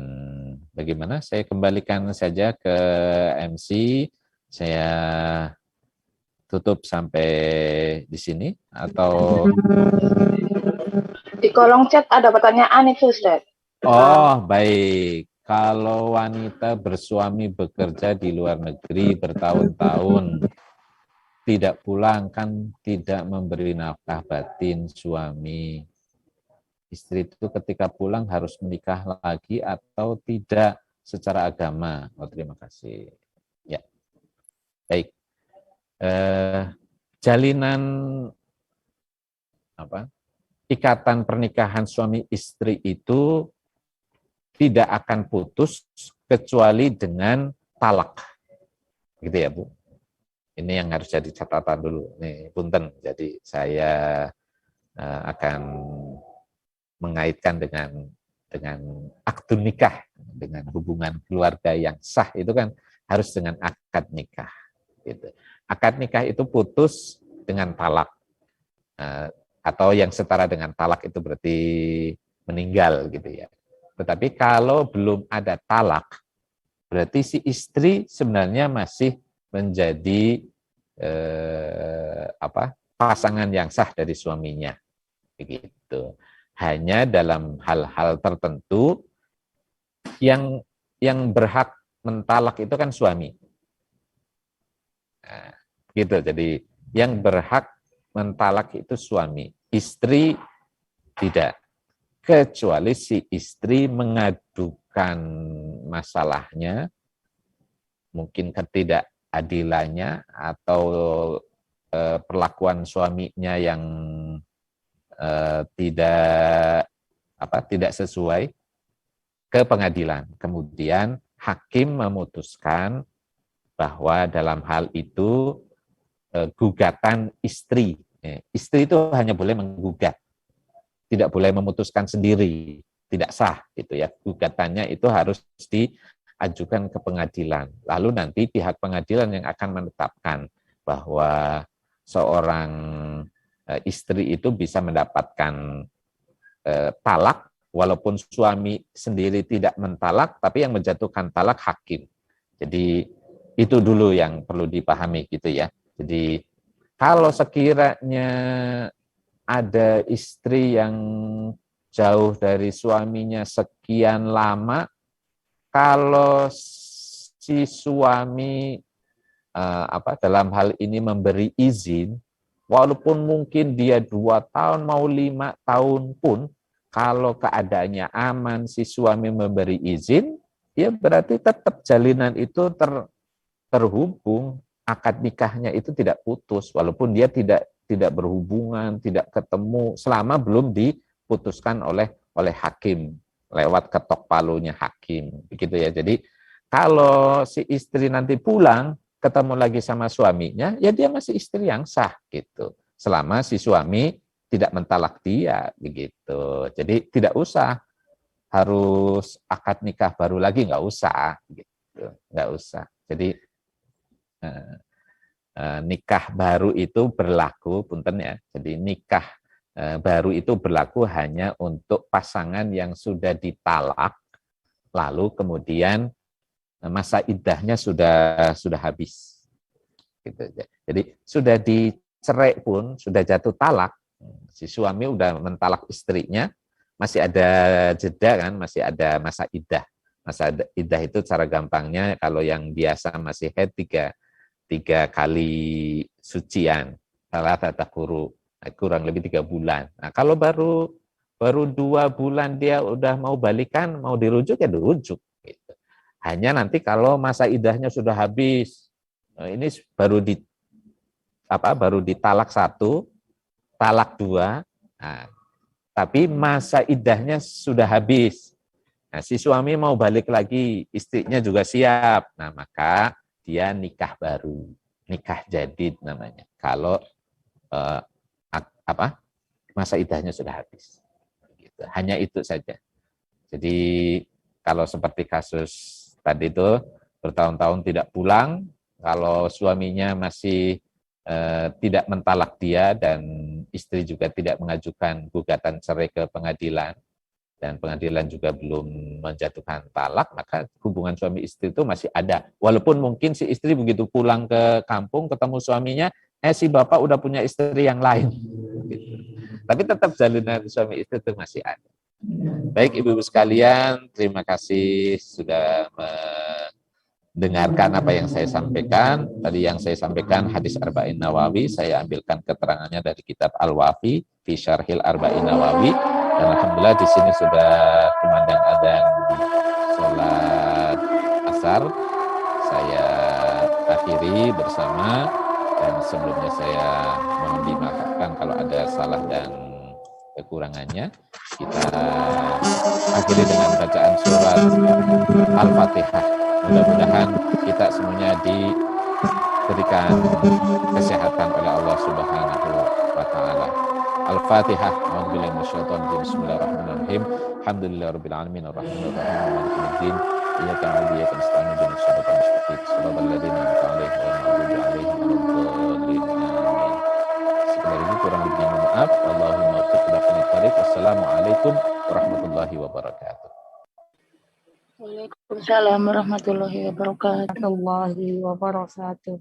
bagaimana saya kembalikan saja ke MC, saya tutup sampai di sini atau di kolom chat ada pertanyaan itu Ustaz. Oh, baik. Kalau wanita bersuami bekerja di luar negeri bertahun-tahun, tidak pulang kan tidak memberi nafkah batin suami. Istri itu ketika pulang harus menikah lagi atau tidak secara agama? Oh, terima kasih. Ya, baik. Jalinan ikatan pernikahan suami istri itu tidak akan putus kecuali dengan talak, gitu ya Bu. Ini yang harus jadi catatan dulu. Nih, punten. Jadi saya akan mengaitkan dengan akad nikah, dengan hubungan keluarga yang sah itu kan harus dengan akad nikah. Gitu. Akad nikah itu putus dengan talak, atau yang setara dengan talak itu berarti meninggal gitu ya. Tetapi kalau belum ada talak, berarti si istri sebenarnya masih menjadi pasangan yang sah dari suaminya, begitu. Hanya dalam hal-hal tertentu yang berhak mentalak itu kan suami. Nah, gitu. Jadi yang berhak mentalak itu suami, istri tidak. Kecuali si istri mengadukan masalahnya, mungkin ketidakadilannya atau perlakuan suaminya yang tidak sesuai, ke pengadilan. Kemudian hakim memutuskan bahwa dalam hal itu gugatan istri. Istri itu hanya boleh menggugat, tidak boleh memutuskan sendiri, tidak sah gitu ya. Gugatannya itu harus diajukan ke pengadilan. Lalu nanti pihak pengadilan yang akan menetapkan bahwa seorang istri itu bisa mendapatkan talak walaupun suami sendiri tidak mentalak, tapi yang menjatuhkan talak hakim. Jadi itu dulu yang perlu dipahami gitu ya. Jadi kalau sekiranya ada istri yang jauh dari suaminya sekian lama, kalau si suami dalam hal ini memberi izin, walaupun mungkin dia 2 tahun mau 5 tahun pun, kalau keadaannya aman, si suami memberi izin, ya berarti tetap jalinan itu terhubung, akad nikahnya itu tidak putus, walaupun dia tidak berhubungan, tidak ketemu selama belum diputuskan oleh hakim lewat ketok palunya hakim, begitu ya. Jadi kalau si istri nanti pulang ketemu lagi sama suaminya, ya dia masih istri yang sah gitu. Selama si suami tidak mentalak dia, begitu. Jadi tidak usah harus akad nikah baru lagi, nggak usah, gitu, nggak usah. Jadi nikah baru itu berlaku, punten ya. Jadi nikah baru itu berlaku hanya untuk pasangan yang sudah ditalak, lalu kemudian masa iddahnya sudah habis. Gitu. Jadi sudah dicerai pun, sudah jatuh talak, si suami udah mentalak istrinya, masih ada jeda kan, masih ada masa iddah. Masa iddah itu cara gampangnya kalau yang biasa masih haid 3 kali sucian, salah tata kuru. kurang lebih 3 bulan. Nah, kalau baru 2 bulan dia udah mau balikan, mau dirujuk ya dirujuk. Gitu. Hanya nanti kalau masa iddahnya sudah habis, ini baru ditalak 1, talak 2, nah, tapi masa iddahnya sudah habis. Nah, si suami mau balik lagi, istrinya juga siap. Nah, maka dia nikah baru, nikah jadid namanya. Kalau masa iddahnya sudah habis. Gitu. Hanya itu saja. Jadi kalau seperti kasus tadi itu bertahun-tahun tidak pulang, kalau suaminya masih tidak mentalak dia dan istri juga tidak mengajukan gugatan cerai ke pengadilan, dan pengadilan juga belum menjatuhkan talak, maka hubungan suami istri itu masih ada. Walaupun mungkin si istri begitu pulang ke kampung, ketemu suaminya, si bapak udah punya istri yang lain. Gitu. Tapi tetap jalinan suami istri itu masih ada. Baik ibu-ibu sekalian, terima kasih sudah mendengarkan apa yang saya sampaikan. Tadi yang saya sampaikan hadis Arba'in Nawawi, saya ambilkan keterangannya dari kitab Al-Wafi, fi Syarhil Arba'in Nawawi. Dan alhamdulillah di sini sudah kumandang adzan sholat asar. Saya akhiri bersama, dan sebelumnya saya mohon dimaafkan kalau ada salah dan kekurangannya. Kita akhiri dengan bacaan surat Al-Fatihah. Mudah-mudahan kita semuanya diberikan kesehatan oleh Allah Subhanahu wa taala. Al-Fatihah. A'udzubillahi minasyaitonir rajim. Bismillahirrahmanirrahim. Alhamdulillahirabbil alamin arrahmanir rahim maliki yaumiddin. Iyyaka na'budu wa iyyaka nasta'in ihdinas siratal mustaqim. Shiratal ladzina an'amta 'alaihim ghairil maghdubi 'alaihim waladdallin. Amin. Sekedar ini kurang lebihnya mohon maaf. Allahumma taufiq. Wassalamualaikum warahmatullahi wabarakatuh. Waalaikumsalam warahmatullahi wabarakatuh. Warahmatullahi wabarakatuh.